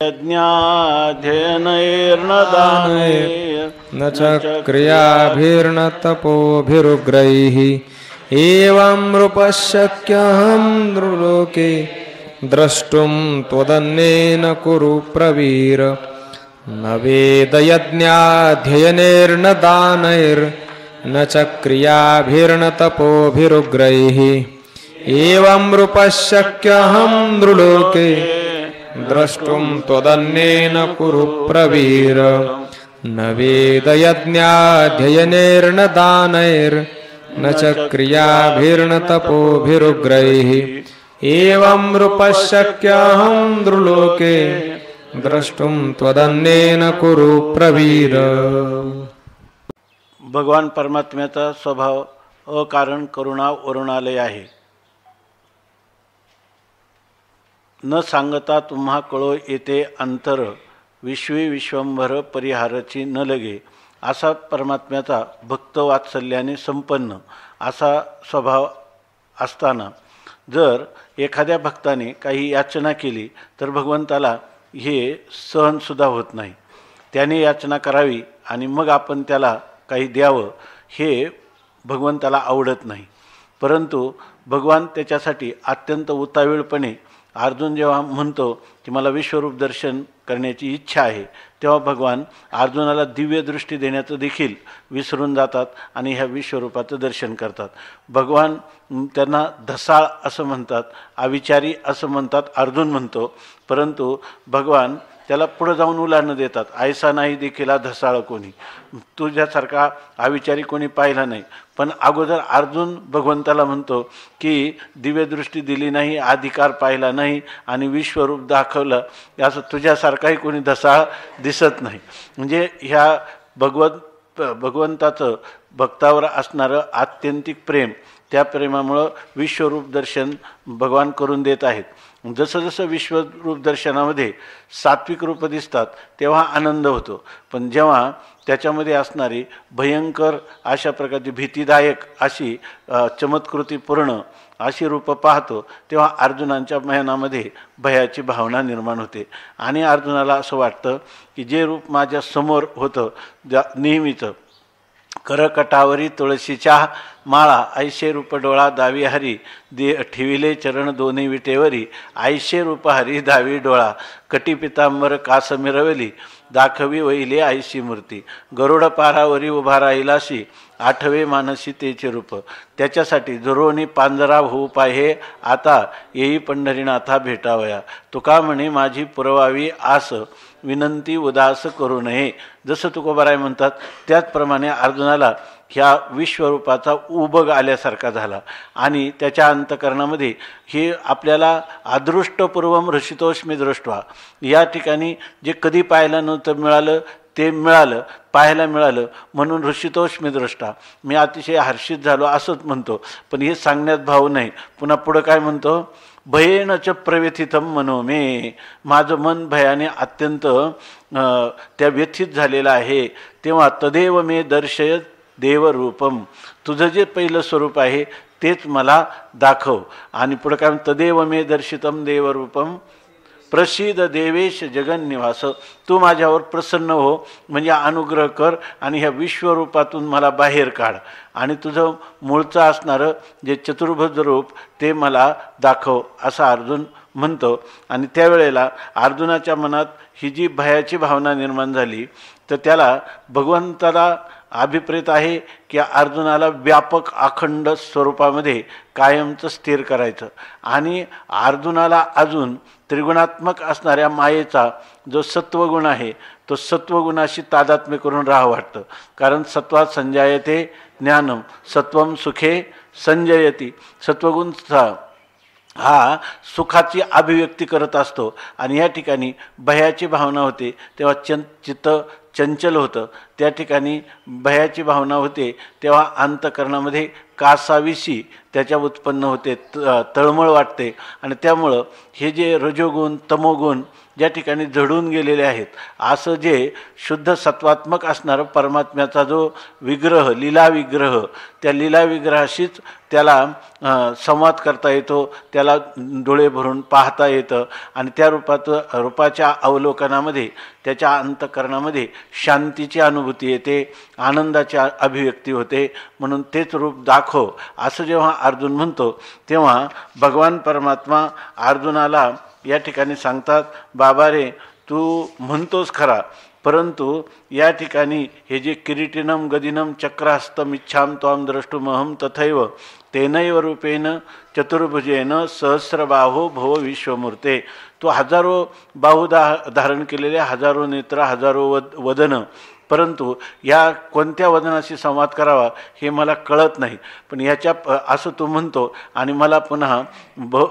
यज्ञाध्ययनैर्न दानैर्न च क्रियाभिर्न तपोभिरुग्रैः एवं रूपशक्यहं नृलोके द्रष्टुं त्वदन्येन कुरु प्रवीर न वेदयज्ञाध्ययनैर्न दानैर्न च क्रियाभिर्न तपोभिरुग्रैः एवं रूपशक्यहं नृलोके द्रष्टुं त्वदन्येन कुरु प्रवीर न वेदयज्ञाध्ययनैर्न दानैर्न च क्रियाभिर्न तपोभिरुग्रैः एवं रूपशक्यहं नृलोके द्रष्टुं त्वदन्येन कुरु प्रवीर। भगवान परमात्म्याचा स्वभाव अकारण करुणा वरुणालय आहे। न सांगता तुम्हा कळो येते अंतर विश्वी विश्वंभर परिहारची न लगे असा परमात्म्याचा भक्तवात्सल्याने संपन्न असा स्वभाव असताना जर एखाद्या भक्ताने काही याचना केली तर भगवंताला हे सहनसुद्धा होत नाही। त्याने याचना करावी आणि मग आपण त्याला काही द्यावं हे भगवंताला आवडत नाही। परंतु भगवान त्याच्यासाठी अत्यंत उतावीळपणे अर्जुन जेव्हा म्हणतो की मला विश्वरूप दर्शन करण्याची इच्छा आहे तेव्हा भगवान अर्जुनाला दिव्य दृष्टी देण्याचं देखील विसरून जातात आणि ह्या विश्वरूपाचं दर्शन करतात। भगवान त्यांना धसाळ असं म्हणतात, अविचारी असं म्हणतात, अर्जुन म्हणतो, परंतु भगवान त्याला पुढे जाऊन उलाढणं देतात, ऐसा नाही देखील धसाळ कोणी, तुझ्यासारखा अविचारी कोणी पाहिला नाही। पण अगोदर अर्जुन भगवंताला म्हणतो की दिव्यदृष्टी दिली नाही, अधिकार पाहिला नाही आणि विश्वरूप दाखवलं, असं तुझ्यासारखाही कोणी धसाळ दिसत नाही। म्हणजे ह्या भगवंताचं भक्तावर असणारं आत्यंतिक प्रेम, त्या प्रेमामुळं विश्वरूप दर्शन भगवान करून देत आहेत। जसं जसं विश्वरूप दर्शनामध्ये सात्विक रूप दिसतात तेव्हा आनंद होतो, पण जेव्हा त्याच्यामध्ये असणारी भयंकर अशा प्रकारची भीतीदायक अशी चमत्कृती पूर्ण अशी रूपं पाहतो तेव्हा अर्जुनांच्या मनामध्ये भयाची भावना निर्माण होते आणि अर्जुनाला असं वाटतं की जे रूप माझ्या समोर होतं नेहमीचं, करकटावरी तुळशीच्या माळा ऐशे रूप डोळा दावी हरी ठेविले चरण दोन्ही विटेवरी ऐशे रूप हरी दावी डोळा कटी पितांबर कास मिरवली दाखवी वहिले ऐशी मूर्ती गरुड पारावरी उभा राहिलाशी आठवे मानसी तेचे रूप त्याच्यासाठी जरोनी पांजरा होऊ पाहे आता येई पंढरीनाथा भेटावया तुका म्हणे माझी पुरवावी आस विनंती उदास करू नये। जसं तुकोबाराय म्हणतात त्याचप्रमाणे अर्जुनाला ह्या विश्वरूपाचा उबग आल्यासारखा झाला आणि त्याच्या अंतकरणामध्ये हे आपल्याला अदृष्टपूर्वम रसितोष्मी दृष्ट्वा, या ठिकाणी जे कधी पाहायला नव्हतं मिळालं ते मिळालं, पाहायला मिळालं म्हणून ऋषितोष्मी दृष्टा, मी अतिशय हर्षित झालो असंच म्हणतो। पण हे सांगण्यात भाव नाही। पुन्हा पुढं काय म्हणतो, भयेन च प्रव्यथितम मनो मे, माझं मन भयाने अत्यंत त्या व्यथित झालेलं आहे। तेव्हा तदेव मे दर्शय देवरूपम, तुझं जे पहिलं स्वरूप आहे तेच मला दाखव। आणि पुढं काय, तदेव मे दर्शितम देवरूपम प्रसिद्ध देवेश जगन्निवास, तू माझ्यावर प्रसन्न हो म्हणजे अनुग्रह कर आणि ह्या विश्वरूपातून मला बाहेर काढ आणि तुझं मूळचं असणारं जे चतुर्भुज रूप ते मला दाखव असं अर्जुन म्हणतो। आणि त्यावेळेला अर्जुनाच्या मनात ही जी भयाची भावना निर्माण झाली तर त्याला भगवंताला अभिप्रेत आहे की अर्जुनाला व्यापक अखंड स्वरूपामध्ये कायमचं स्थिर करायचं आणि अर्जुनाला अजून त्रिगुणात्मक असणाऱ्या मायेचा जो सत्वगुण आहे तो सत्वगुणाशी तादात्म्य करून राहावं वाटतं। कारण सत्वात संजायते ज्ञानम सत्वम सुखे संजयती, सत्वगुण हा सुखाची अभिव्यक्ती करत असतो आणि या ठिकाणी भयाची भावना होते तेव्हा चित्त चंचल होतं, त्या ठिकाणी भयाची भावना होते तेव्हा अंतकरणामध्ये कासाविषी त्याच्या उत्पन्न होते, तळमळ वाटते आणि त्यामुळं हे जे रजोगुण तमोगुण ज्या ठिकाणी जडून गेलेले आहेत असं जे शुद्ध सत्वात्मक असणारं परमात्म्याचा जो विग्रह लीला विग्रह, त्या लीला विग्रहाशीच त्याला संवाद करता येतो, त्याला डोळे भरून पाहता येतं आणि त्या रूपाच्या अवलोकनामध्ये त्याच्या अंतःकरणामध्ये शांतीची अनुभूती येते, आनंदाची अभिव्यक्ती होते. म्हणून तेच रूप दाखव असं जेव्हा अर्जुन म्हणतो तेव्हा भगवान परमात्मा अर्जुनाला या ठिकाणी सांगतात, बाबा रे तू म्हणतोस खरा, परंतु या ठिकाणी हे जे किरीटिनम गदिनम चक्रहस्तम इच्छाम त्वाम द्रष्टुमहम तथैव तेनैव रूपेण चतुर्भुजेन सहस्रबाहो भव विश्वमूर्ते. तो हजारो बाहू धारण केलेले, हजारो नेत्र, हजारो वदन, परंतु या कोणत्या वदनाशी संवाद करावा हे मला कळत नाही. पण याच्या असं तू म्हणतो आणि मला पुन्हा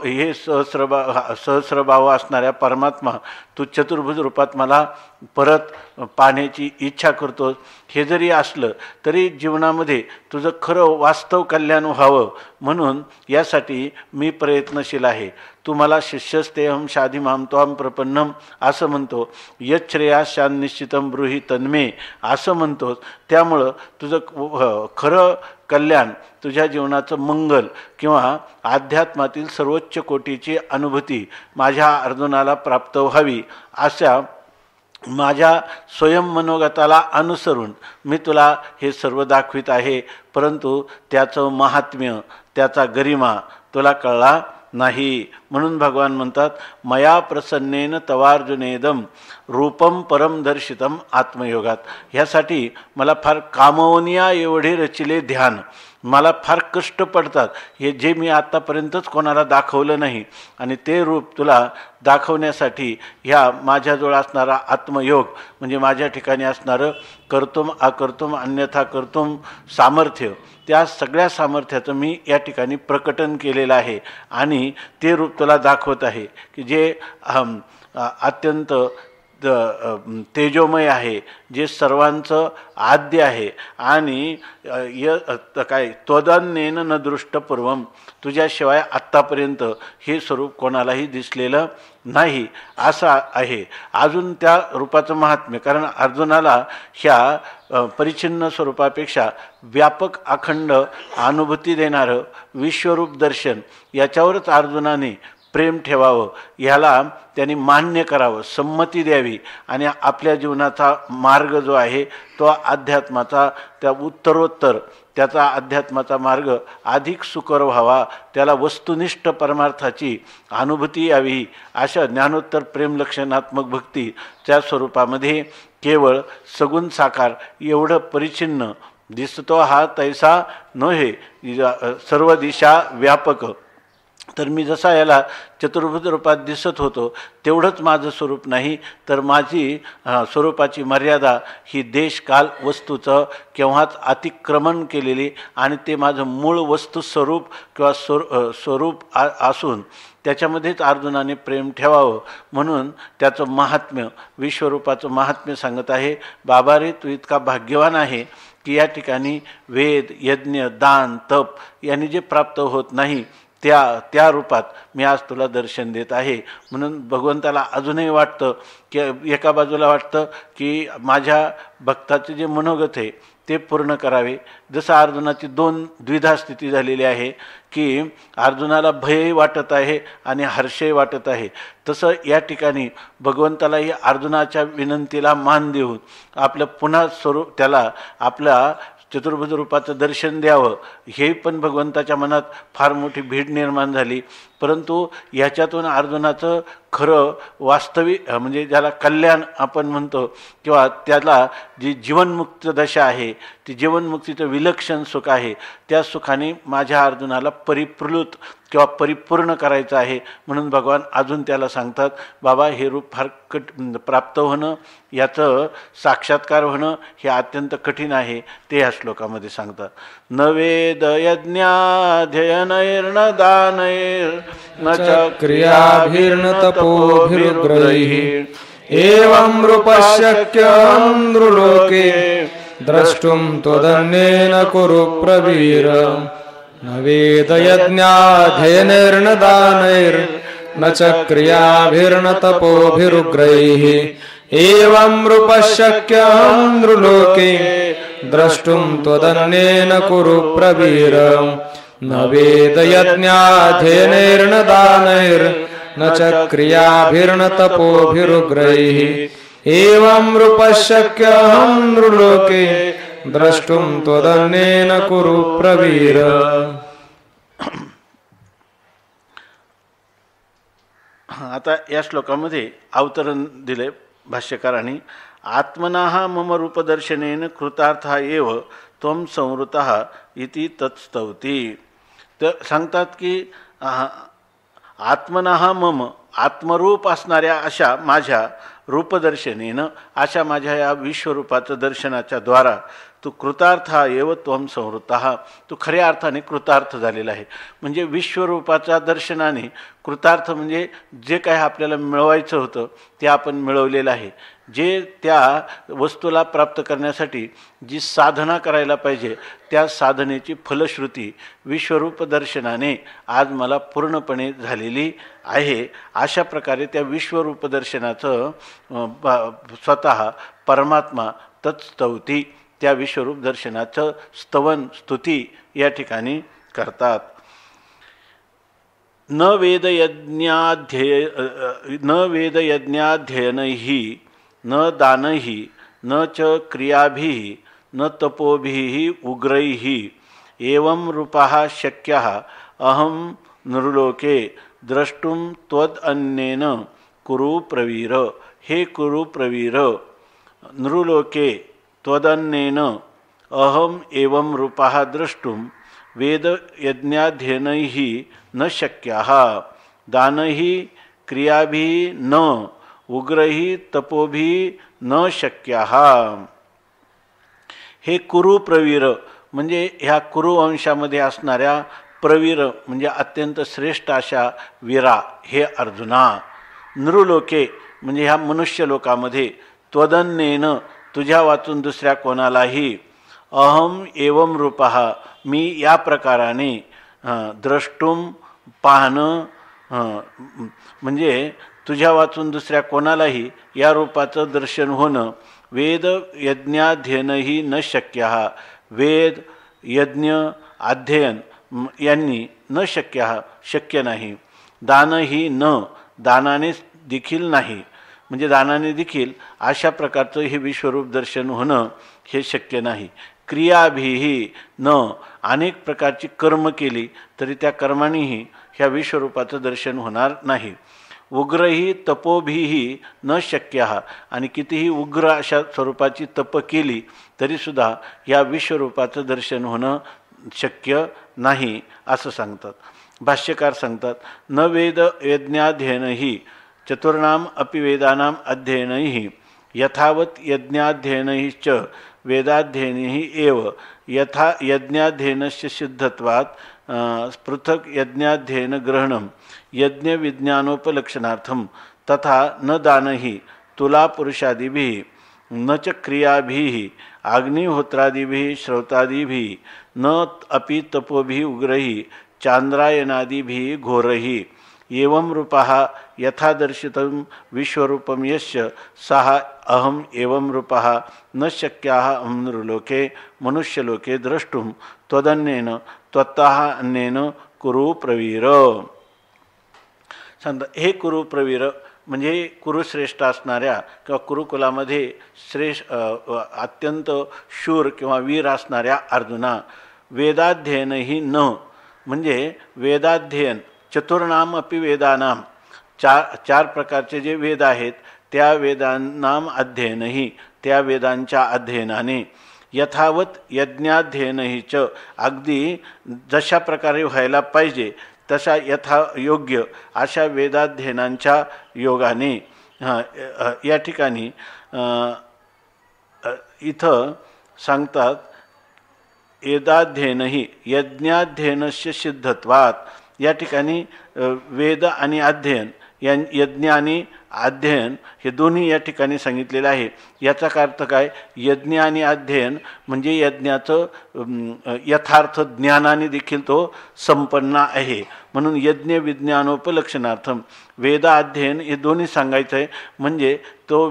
हे सहस्रबाहू असणाऱ्या परमात्मा तू चतुर्भुज रूपात मला परत पाहण्याची इच्छा करतोस. हे जरी असलं तरी जीवनामध्ये तुझं खरं वास्तव कल्याण व्हावं म्हणून यासाठी मी प्रयत्नशील आहे. तू मला शिष्यस्तेहम शाधिमाम त्वाम प्रपन्नम असं म्हणतो, यच्छ्रेयाशान निश्चितम ब्रूहि तन्मे असं म्हणतोस. त्यामुळं तुझं खरं कल्याण, तुझ्या जीवनाचं मंगल किंवा अध्यात्मातील सर्वोच्च कोटीची अनुभूती माझ्या अर्जुनाला प्राप्त व्हावी अशा माझ्या स्वयं मनोगताला अनुसरून मी तुला हे सर्व दाखवित आहे. परंतु त्याचं महात्म्य, त्याचा गरिमा तुला कळला नाही. म्हणून भगवान म्हणतात, मया प्रसन्नेन तवार्जुनेदम रूपम परम दर्शितम आत्मयोगात. ह्यासाठी मला फार कामवनिया एवढे रचिले ध्यान, मला फार कष्ट पडतात. हे जे मी आत्तापर्यंतच कोणाला दाखवलं नाही आणि ते रूप तुला दाखवण्यासाठी ह्या माझ्याजवळ असणारा आत्मयोग म्हणजे माझ्या ठिकाणी असणारं कर्तुम अकर्तुम अन्यथा कर्तुम सामर्थ्य, त्या सगळ्या सामर्थ्याचं मी या ठिकाणी प्रकटन केलेलं आहे आणि ते रूप तुला दाखवत आहे की जे अत्यंत तेजोमय आहे, जे सर्वांचं आद्य आहे आणि काय त्वदन्येन न दृष्टपूर्वम, तुझ्याशिवाय आत्तापर्यंत हे स्वरूप कोणालाही दिसलेलं नाही असं आहे. अजून त्या रूपाचं महात्म्य, कारण अर्जुनाला ह्या परिच्छिन्न स्वरूपापेक्षा व्यापक अखंड अनुभूती देणारं विश्वरूप दर्शन याच्यावरच अर्जुनाने प्रेम ठेवावं, ह्याला त्यांनी मान्य करावं, संमती द्यावी आणि आपल्या जीवनाचा मार्ग जो आहे तो अध्यात्माचा, त्या उत्तरोत्तर त्याचा अध्यात्माचा मार्ग अधिक सुकर व्हावा, त्याला वस्तुनिष्ठ परमार्थाची अनुभूती यावी, अशा ज्ञानोत्तर प्रेमलक्षणात्मक भक्ती त्या स्वरूपामध्ये केवळ सगुण साकार एवढं परिच्छिन्न दिसतो हा तैसा नव्हे, सर्व दिशा व्यापक. तर मी जसा याला चतुर्भुज रूपात दिसत होतो तेवढंच माझं स्वरूप नाही, तर माझी स्वरूपाची मर्यादा ही देश काल वस्तूचं केव्हाच अतिक्रमण केलेली आणि ते माझं मूळ वस्तू स्वरूप किंवा स्वरूप असून त्याच्यामध्येच अर्जुनाने प्रेम ठेवावं. म्हणून त्याचं महात्म्य, विश्वरूपाचं महात्म्य सांगत आहे. बाबा रे तू इतका भाग्यवान आहे की या ठिकाणी वेद, यज्ञ, दान, तप यांनी जे प्राप्त होत नाही त्या रूपात मी आज तुला दर्शन देत आहे. म्हणून भगवंताला अजूनही वाटतं की एका बाजूला वाटतं की माझ्या भक्ताचे जे मनोगत आहे ते पूर्ण करावे. जसं अर्जुनाची द्विधा स्थिती झालेली आहे की अर्जुनाला भयही वाटत आहे आणि हर्षही वाटत आहे, तसं या ठिकाणी भगवंतालाही अर्जुनाच्या विनंतीला मान देऊन आपलं पुन्हा स्वरूप त्याला आपल्या चतुर्भुज रूपाचं दर्शन द्यावं, हे पण भगवंताच्या मनात फार मोठी भीड निर्माण झाली. परंतु ह्याच्यातून अर्जुनाचं खरं वास्तविक म्हणजे ज्याला कल्याण आपण म्हणतो किंवा त्याला जी जीवनमुक्त दशा आहे, ती जीवनमुक्तीचं विलक्षण सुख आहे, त्या सुखाने माझ्या अर्जुनाला परिप्लुत किंवा परिपूर्ण करायचं आहे. म्हणून भगवान अजून त्याला सांगतात, बाबा हे रूप फार प्राप्त होणं, याचं साक्षात्कार होणं हे अत्यंत कठीण आहे. ते ह्या श्लोकामध्ये सांगतात. न वेद यज्ञाध्ययनैर्न दानैर्न च क्रियाभिर्न तपोभिरुग्रैः एवं रूपशक्यं नृलोके द्रष्टुं त्वदन्येन कुरु प्रवीर. न वेद यज्ञाध्ययनैर्न दानैर्न च क्रियाभिर्न तपोभिरुग्रैः एवं रूपशक्यं नृलोके द्रष्टुं त्वदन्येन कुरु प्रवीर. न वेदयज्ञाध्ययनैर्न दानैर्न च क्रियाभिर्न तपोभिरुग्रैः एवं रूपशक्यहं नृलोके द्रष्टुं त्वदन्येन कुरु प्रवीर। आता या श्लोकामध्ये अवतरण दिले भाष्यकारांनी। आत्मनः मम रूपदर्शनेन कृतार्थः एव त्वं संवृतः इति तत्स्तौति। तर सांगतात की आत्मनः मम आत्मरूप असणाऱ्या अशा माझ्या रूपदर्शनेनं अशा माझ्या या विश्वरूपाचं दर्शनाच्या द्वारा तू कृतार्थ एव त्वं संवृत्तः तू खऱ्या अर्थाने कृतार्थ झालेला आहे। म्हणजे विश्वरूपाच्या दर्शनाने कृतार्थ म्हणजे जे काही आपल्याला मिळवायचं होतं ते आपण मिळवलेलं आहे। जे त्या वस्तूला प्राप्त करण्यासाठी जी साधना करायला पाहिजे त्या साधनेची फलश्रुती विश्वरूप दर्शनाने आज मला पूर्णपणे झालेली आहे। अशा प्रकारे त्या विश्वरूप दर्शनाचं स्वतः परमात्मा तत्स्तौती त्या विश्वरूप दर्शनाचं स्तवन स्तुती या ठिकाणी करतात। न वेदयज्ञाध्ययनैः न दानैः न च क्रियाभिः न तपोभिः उग्रैः एवं रूपः शक्यः अहं नृलोके द्रष्टुं त्वदन्येन कुरु प्रवीर। हे कुरु प्रवीर, नृलोके त्वदन्येन अहम एवं रूपः द्रष्टुं वेदयज्ञाध्ययनैः न शक्यः दानैः क्रियाभिः न उग्रैः तपोभिः न शक्यः। हे कुरु प्रवीर म्हणजे ह्या कुरु वंशामध्ये असणाऱ्या प्रवीर म्हणजे अत्यंत श्रेष्ठ अशा वीरा हे अर्जुना। नृलोके म्हणजे ह्या मनुष्य लोकामध्ये त्वदन्येन तुझ्या वाचून दुसऱ्या कोणालाही अहम एवं रूपः मी या प्रकाराने द्रष्टुम पाहणं म्हणजे तुझ्या वाचून दुसऱ्या कोणालाही या रूपाचं दर्शन होणं वेद यज्ञाध्ययनही न शक्य वेद यज्ञ अध्ययन यांनी न शक्य नाही। दानही न दानाने देखील नाही म्हणजे दानाने देखील अशा प्रकारचं हे विश्वरूप दर्शन होणं हे शक्य नाही। क्रियाभिही न अनेक प्रकारची कर्म केली तरी त्या कर्मांनीही ह्या विश्वरूपाचं दर्शन होणार नाही। उग्रही तपोभिही न शक्य आणि कितीही उग्र अशा स्वरूपाची तप केली तरीसुद्धा या विश्वरूपाचं दर्शन होणं शक्य नाही असं सांगतात। भाष्यकार सांगतात न वेद यज्ञाध्ययनही चतुर्णाम अपि वेदानाम अध्ययनैः यथावत यज्ञाध्ययनैश्च वेदाध्ययनैः एव यथा यज्ञाध्ययनस्य सिद्धत्वात् पृथक यज्ञाध्ययन ग्रहणं यज्ञ विज्ञानोपलक्षणार्थं तथा न दानहि तुला पुरुषादिभिः न च क्रियाभिः अग्निहोत्रादिभिः श्रौतादिभिः न अपि तपोभिः उग्रैः चान्द्रायणादिभिः घोरैः एवं रूपः यथा दर्शितं विश्वरूपं यस्य सः अहम एवं रूपः न शक्यः नृलोके मनुष्यलोके द्रष्टुं त्वदन्येन त्वत्तः अन्येन कुरु प्रवीर। सांगता हे कुरु प्रवीर म्हणजे कुरुश्रेष्ठ असणाऱ्या किंवा कुरुकुलामध्ये श्रेष्ठ अत्यंत शूर किंवा वीर असणाऱ्या अर्जुना। वेदाध्ययनही न म्हणजे वेदाध्ययन चतुर्णाम अपि वेदानाम चार प्रकारचे जे वेद आहेत त्या वेदांनाम अध्ययनही त्या वेदांच्या अध्ययनाने यथावत यज्ञाध्ययनहीच अगदी जशा प्रकारे व्हायला पाहिजे तशा यथा योग्य अशा वेदाध्ययनांच्या योगाने या ठिकाणी इथं सांगतात वेदाध्ययनही यज्ञाध्ययनस्य सिद्धत्वात् या ठिकाणी वेद आणि अध्ययन यज्ञ आणि अध्ययन हे दोन्ही या ठिकाणी सांगितलेलं आहे। याचा अर्थ काय यज्ञ आणि अध्ययन म्हणजे यज्ञाचं यथार्थ ज्ञानाने देखील तो संपन्न आहे म्हणून यज्ञ विज्ञानोपलक्षणार्थम वेदाध्ययन हे दोन्ही सांगायचं आहे. म्हणजे तो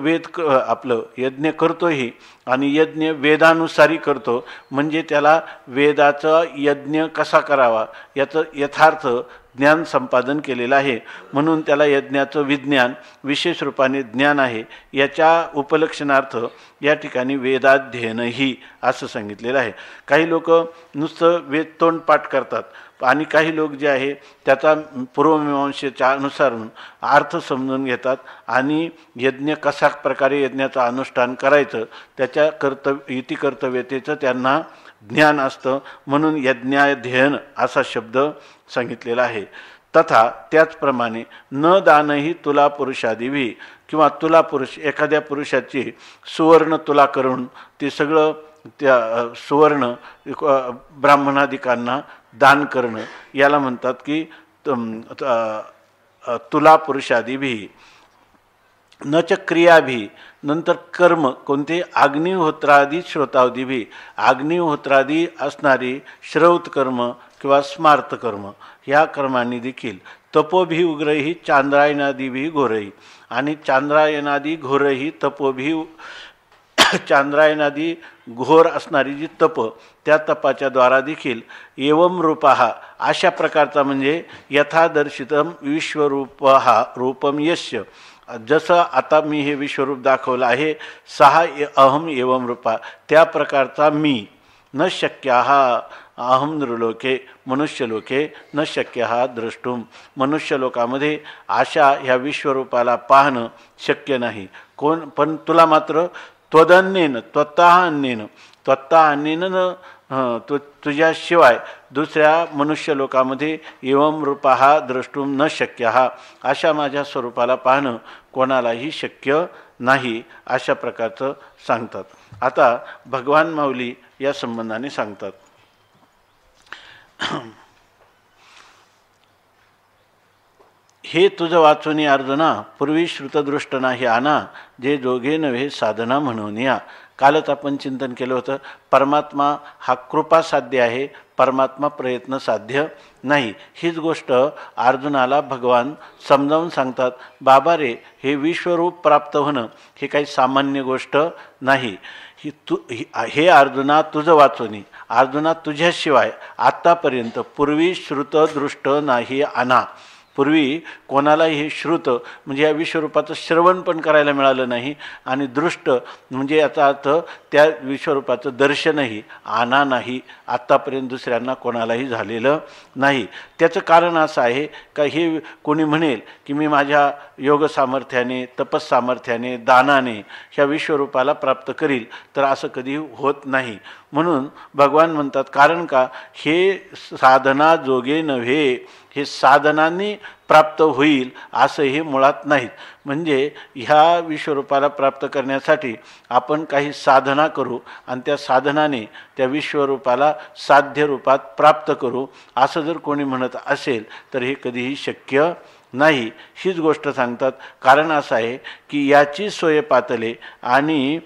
आपलं यज्ञ करतोही आणि यज्ञ वेदानुसारी करतो, म्हणजे त्याला वेदाचा यज्ञ कसा करावा याचं यथार्थ ज्ञान संपादन केलेलं आहे. म्हणून त्याला यज्ञाचं विज्ञान विशेष रूपाने ज्ञान आहे. याच्या उपलक्षणार्थ या ठिकाणी वेदाध्ययनही असं सांगितलेलं आहे. काही लोक नुसतं वेदतोंड पाठ करतात आणि काही लोक जे आहे त्याचा पूर्वमीमांसेच्या अनुसारून अर्थ समजून घेतात आणि यज्ञ कशा प्रकारे यज्ञाचं अनुष्ठान करायचं त्याच्या इतिकर्तव्यतेचं त्यांना ज्ञान असतं. म्हणून यज्ञाध्ययन असा शब्द सांगितलेला आहे. तथा त्याचप्रमाणे न दानही तुला पुरुषादिवी, किंवा तुला पुरुष एखाद्या पुरुषाची सुवर्ण तुला करून ते सगळं त्या सुवर्ण ब्राह्मणादिकांना दान करणं याला म्हणतात की तुला पुरुषादिभी. न च क्रियाभी, नंतर कर्म कोणते अग्निहोत्रादी श्रोतावधीभी, अग्निहोत्रादी असणारी श्रौत कर्म किंवा स्मार्त कर्म ह्या कर्मांनी देखील तपोभी उग्रही चांद्रायनादिभी घोरही, आणि चांद्रायनादी घोरही तपोभी चांद्रायनादी घोर असणारी जी तप त्या तपाच्या द्वारा देखील एवं रूपहा अशा प्रकारचा म्हणजे यथादर्शितम विश्वरूपहा रूपम यस्य, जसं आता मी हे विश्वरूप दाखवलं आहे सहा अहम एवं रूपा त्या प्रकारचा मी न शक्य हा अहम नृलोके मनुष्यलोके न शक्य हा द्रष्टुम, मनुष्यलोकामध्ये अशा ह्या विश्वरूपाला पाहणं शक्य नाही. पण तुला मात्र त्वदन्येन त्वत्ता अन्येन तुझ्याशिवाय दुसऱ्या मनुष्यलोकामध्ये एवं रूपा हा द्रष्टुम न शक्य हा, अशा माझ्या स्वरूपाला पाहणं कोणालाही शक्य नाही अशा प्रकारचं सांगतात. आता भगवान माऊली या संबंधाने सांगतात. हे तुझं वाचूनी अर्जुना पूर्वी श्रुतदृष्ट नाही आना, जे जोगे नव्हे साधना म्हणून या. कालच आपण चिंतन केलं होतं परमात्मा हा कृपा साध्य आहे, परमात्मा प्रयत्न साध्य नाही. हीच गोष्ट अर्जुनाला भगवान समजावून सांगतात. बाबा रे, हे विश्वरूप प्राप्त होणं हे काही सामान्य गोष्ट नाही. हे अर्जुना तुझं वाचूनी, अर्जुना तुझ्याशिवाय आत्तापर्यंत पूर्वी श्रुतदृष्ट नाही आना, पूर्वी कोणालाही हे श्रुत म्हणजे या विश्वरूपाचं श्रवण पण करायला मिळालं नाही, आणि दृष्ट म्हणजे याचा अर्थ त्या विश्वरूपाचं दर्शनही आना नाही, आत्तापर्यंत दुसऱ्यांना कोणालाही झालेलं नाही. त्याचं कारण असं आहे का हे कोणी म्हणेल की मी माझ्या योग सामर्थ्याने तपस सामर्थ्याने दानाने ह्या विश्वरूपाला प्राप्त करील, तर असं कधी होत नाही. म्हणून भगवान म्हणतात कारण का हे साधना जोगे नव्हे, हे साधनांनी प्राप्त होईल असं हे मुळात नाहीत. म्हणजे ह्या विश्वरूपाला प्राप्त करण्यासाठी आपण काही साधना करू आणि त्या साधनाने त्या विश्वरूपाला साध्य रूपात प्राप्त करू असं जर कोणी म्हणत असेल तर हे कधीही शक्य नाही. हीच गोष्ट सांगतात. कारण असं आहे की याची सोय पातले आणि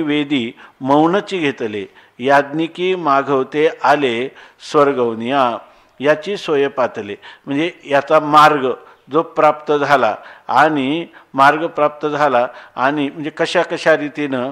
वेदी मौनची घेतले, याज्ञिकी मागवते आले स्वर्गवनिया. याची सोय पातले म्हणजे याचा मार्ग जो प्राप्त झाला आणि मार्ग प्राप्त झाला आणि म्हणजे कशा कशा रीतीनं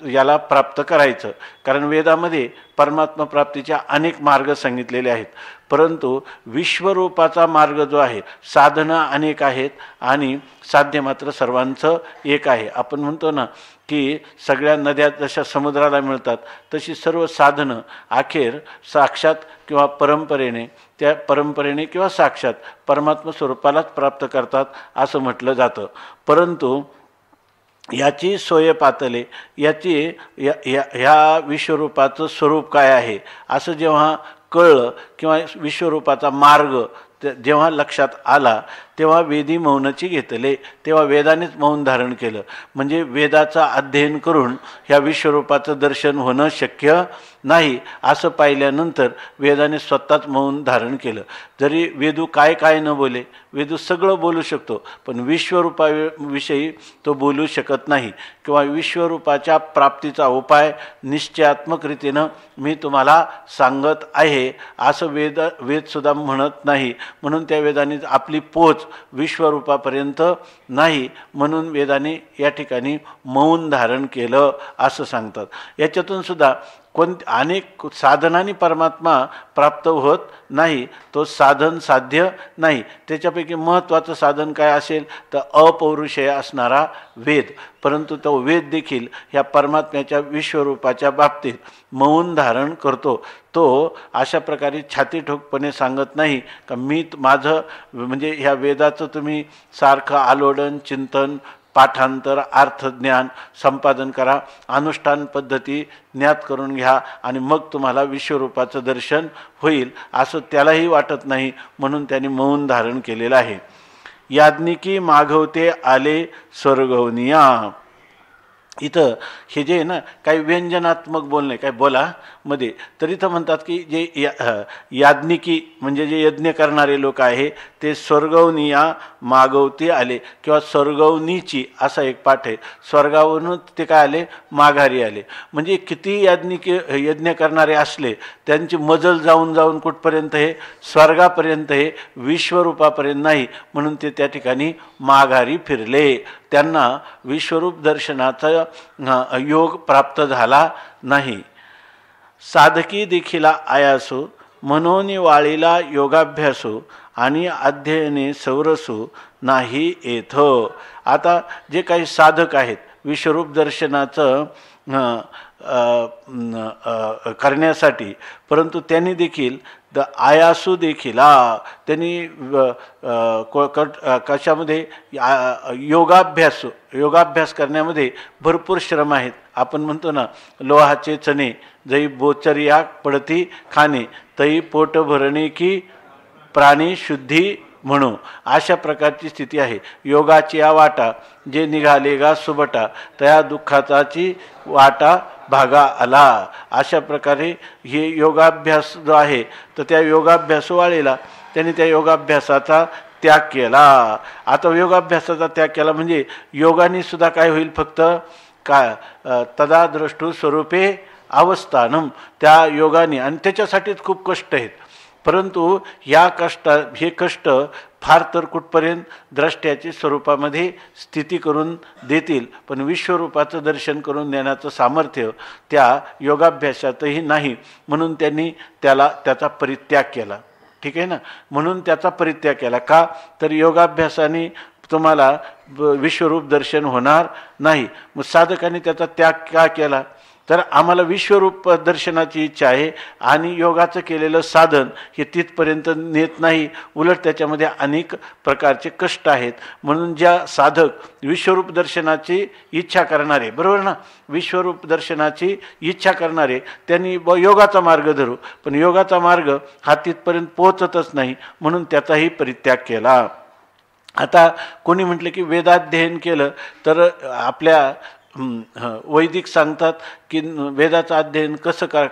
याला प्राप्त करायचं. कारण वेदामध्ये परमात्मा प्राप्तीच्या अनेक मार्ग सांगितलेले आहेत, परंतु विश्वरूपाचा मार्ग जो आहे साधना अनेक आहेत आणि साध्य मात्र सर्वांचं एक आहे. आपण म्हणतो ना की सगळ्या नद्या जशा समुद्राला मिळतात तशी सर्व साधनं अखेर साक्षात किंवा परंपरेने, त्या परंपरेने किंवा साक्षात परमात्मा स्वरूपालाच प्राप्त करतात असं म्हटलं जातं. परंतु याची सोय पातले, याची ह्या विश्वरूपाचं स्वरूप काय आहे असं जेव्हा कळलं किंवा विश्वरूपाचा मार्ग जेव्हा लक्षात आला तेव्हा वेदी मौनची घेतले, तेव्हा वेदानेच मौन धारण केलं. म्हणजे वेदाचा अध्ययन करून ह्या विश्वरूपाचं दर्शन होणं शक्य नाही असं पाहिल्यानंतर वेदाने स्वतःच मौन धारण केलं. जरी वेदू काय काय न बोले, वेदू सगळं बोलू शकतो, पण विश्वरूपाविषयी तो बोलू शकत नाही. किंवा विश्वरूपाच्या प्राप्तीचा उपाय निश्चयात्मक रीतीनं मी तुम्हाला सांगत आहे असं वेदसुद्धा म्हणत नाही. म्हणून त्या वेदाने आपली पोच विश्वरूपापर्यंत नाही, म्हणून वेदाने या ठिकाणी मौन धारण केलं असं सांगतात. याच्यातून सुद्धा अनेक साधनांनी परमात्मा प्राप्त होत नाही, तो साधन साध्य नाही. त्याच्यापैकी महत्त्वाचं साधन काय असेल तर अपौरुषेय असणारा वेद. परंतु तो वेद देखील ह्या परमात्म्याच्या विश्वरूपाच्या बाबतीत मौन धारण करतो. तो अशा प्रकारे छाती ठोकपणे सांगत नाही का मी माझं म्हणजे ह्या वेदाचं तुम्ही सारखं आलोडन चिंतन पाठांतर अर्थज्ञान संपादन करा, अनुष्ठान पद्धती ज्ञात करून घ्या आणि मग तुम्हाला विश्वरूपाचं दर्शन होईल असं त्यालाही वाटत नाही. म्हणून त्यांनी मौन धारण केलेलं आहे. याज्ञिकी मागवते आले स्वर्गवनिया. इथं हे जे ना काही व्यंजनात्मक बोलणे काय बोला मध्ये, तर इथं म्हणतात की जे याज्ञिकी म्हणजे जे यज्ञ करणारे लोक आहे ते स्वर्गवनिया मागवते आले किंवा स्वर्गवनीची असा एक पाठ आहे. स्वर्गावरून ते काय आले माघारी आले. म्हणजे किती यज्ञ करणारे असले त्यांची मजल जाऊन जाऊन कुठपर्यंत हे स्वर्गापर्यंत हे विश्वरूपापर्यंत नाही. म्हणून ते त्या ठिकाणी माघारी फिरले. त्यांना विश्वरूप दर्शनाचा योग प्राप्त झाला नाही. साधकी देखिला आयासो मनोनी वाळीला योगाभ्यासो आणि अध्ययने सौरसो नाही येथ. आता जे काही साधक आहेत विश्वरूप दर्शनाचं करण्यासाठी, परंतु त्यांनी देखील आयासू देखील त्यांनी कशामध्ये योगाभ्यास करण्यामध्ये भरपूर श्रम आहेत. आपण म्हणतो ना लोहाचे चणे जई बोचरिया पडती खाणे तई पोट भरणे की प्राणी शुद्धी म्हणू. अशा प्रकारची स्थिती आहे. योगाची या वाटा जे निघाले गा सुबटा तया दुःखाचाची वाटा भागा आला. अशा प्रकारे हे योगाभ्यास जो आहे तर त्या योगाभ्यास वाळेला त्यांनी त्या योगाभ्यासाचा त्याग केला. आता योगाभ्यासाचा त्याग केला म्हणजे योगाने सुद्धा काय होईल, फक्त काय तदा द्रष्टू स्वरूपे अवस्थानम, त्या योगाने. आणि त्याच्यासाठीच खूप कष्ट आहेत. परंतु हे कष्ट फार तर कुठपर्यंत द्रष्ट्याच्या स्वरूपामध्ये स्थिती करून देतील, पण विश्वरूपाचं दर्शन करून देण्याचं सामर्थ्य त्या योगाभ्यासातही नाही. म्हणून त्यांनी त्याचा परित्याग केला. ठीक आहे ना. म्हणून त्याचा परित्याग केला का, तर योगाभ्यासाने तुम्हाला विश्वरूप दर्शन होणार नाही. मग साधकांनी त्याचा त्याग का केला, तर आम्हाला विश्वरूप दर्शनाची इच्छा आहे आणि योगाचं केलेलं साधन हे तिथपर्यंत नेत नाही, उलट त्याच्यामध्ये अनेक प्रकारचे कष्ट आहेत. म्हणून ज्या साधक विश्वरूप दर्शनाची इच्छा करणारे, बरोबर ना, विश्वरूप दर्शनाची इच्छा करणारे त्यांनी योगाचा मार्ग धरू, पण योगाचा मार्ग हा तिथपर्यंत पोहोचतच नाही. म्हणून त्याचाही परित्याग केला. आता कोणी म्हटलं की वेदाध्ययन केलं तर आपल्या वैदिक सांगतात की वेदाचं अध्ययन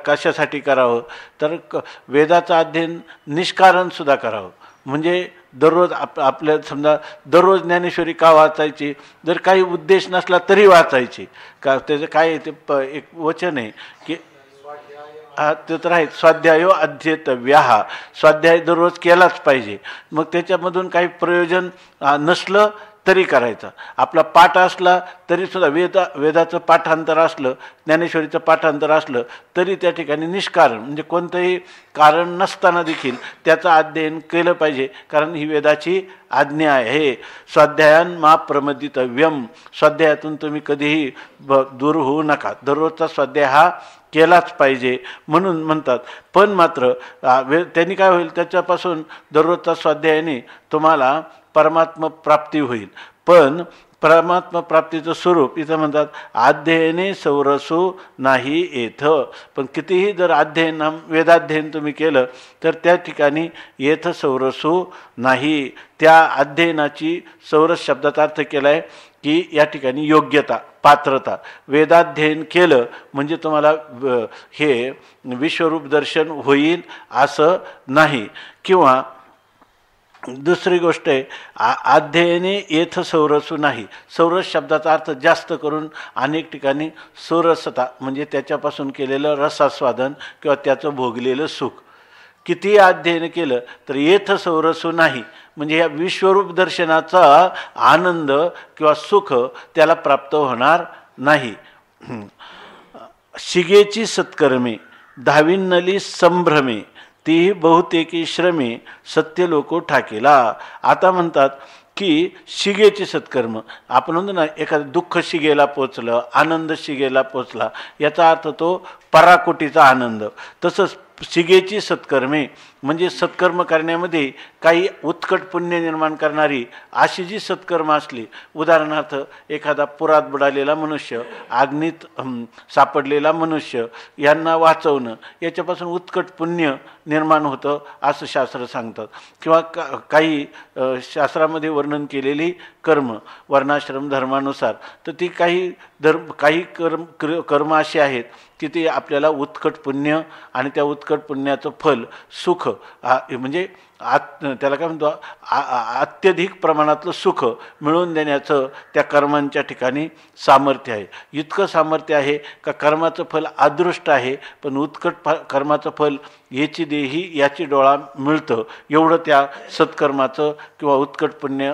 कशासाठी करावं, तर वेदाचं अध्ययन निष्कारणसुद्धा करावं. म्हणजे दररोज आपल्या समजा दररोज ज्ञानेश्वरी का वाचायची, जर काही उद्देश नसला तरी वाचायची का. त्याचं काय ते एक वचन आहे की ते तर आहे स्वाध्यायो अध्येतव्या, स्वाध्याय दररोज केलाच पाहिजे. मग त्याच्यामधून काही प्रयोजन नसलं तरी करायचा. आपला पाठ असला तरीसुद्धा वेदाचं पाठांतर असलं, ज्ञानेश्वरीचं पाठांतर असलं तरी त्या ठिकाणी निष्कारण म्हणजे कोणतंही कारण नसताना देखील त्याचं अध्ययन केलं पाहिजे, कारण ही वेदाची आज्ञा आहे. स्वाध्यायान मा प्रमदितव्यम, स्वाध्यायातून तुम्ही कधीही दूर होऊ नका. दररोजचा स्वाध्याय हा केलाच पाहिजे म्हणून म्हणतात. पण मात्र त्यांनी काय होईल, त्याच्यापासून दररोजचा स्वाध्यायाने तुम्हाला परमात्मा प्राप्ती होईल. पण परमात्मा प्राप्तीचं स्वरूप इथं म्हणतात अध्ययने सौरसो नाही येथ. पण कितीही जर अध्ययन वेदाध्ययन तुम्ही केलं तर त्या ठिकाणी येथ सौरसो नाही. त्या अध्ययनाची सौरस शब्दाचा अर्थ केला आहे की या ठिकाणी योग्यता, पात्रता. वेदाध्ययन केलं म्हणजे तुम्हाला हे विश्वरूप दर्शन होईल असं नाही. किंवा दुसरी गोष्ट आहे अध्ययने येथ सौरसू नाही. सौरस शब्दाचा अर्थ जास्त करून अनेक ठिकाणी सोरसता म्हणजे त्याच्यापासून केलेलं रसास्वादन किंवा त्याचं भोगलेलं सुख. कितीही अध्ययन केलं तर येथ सौरसू नाही म्हणजे या विश्वरूप दर्शनाचा आनंद किंवा सुख त्याला प्राप्त होणार नाही. शिगेची सत्कर्मे धाविन्नली संभ्रमे ती बहुतेकी श्रमे सत्य लोको ठाकेला. आता म्हणतात की शिगेचे सत्कर्म, आपण म्हणतो ना एखादं दुःख शिगेला पोचलं, आनंद शिगेला पोचला, याचा अर्थ तो पराकोटीचा आनंद. तसंच शिगेची सत्कर्मे म्हणजे सत्कर्म करण्यामध्ये काही उत्कट पुण्य निर्माण करणारी अशी जी सत्कर्म असली, उदाहरणार्थ एखादा पुरात बुडालेला मनुष्य, आग्नीत सापडलेला मनुष्य यांना वाचवणं, याच्यापासून उत्कट पुण्य निर्माण होतं असं शास्त्र सांगतात. किंवा काही शास्त्रामध्ये वर्णन केलेली कर्म वर्णाश्रम धर्मानुसार, तर ती काही कर्म अशी आहेत की ते आपल्याला उत्कट पुण्य आणि त्या उत्कट पुण्याचं फल सुख म्हणजे त्याला काय म्हणतो अत्यधिक प्रमाणातलं सुख मिळवून देण्याचं त्या कर्मांच्या ठिकाणी सामर्थ्य आहे. इतकं सामर्थ्य आहे का कर्माचं फल अदृष्ट आहे पण उत्कट कर्माचं फल याची देही याची डोळा मिळतं, एवढं त्या सत्कर्माचं किंवा उत्कट पुण्य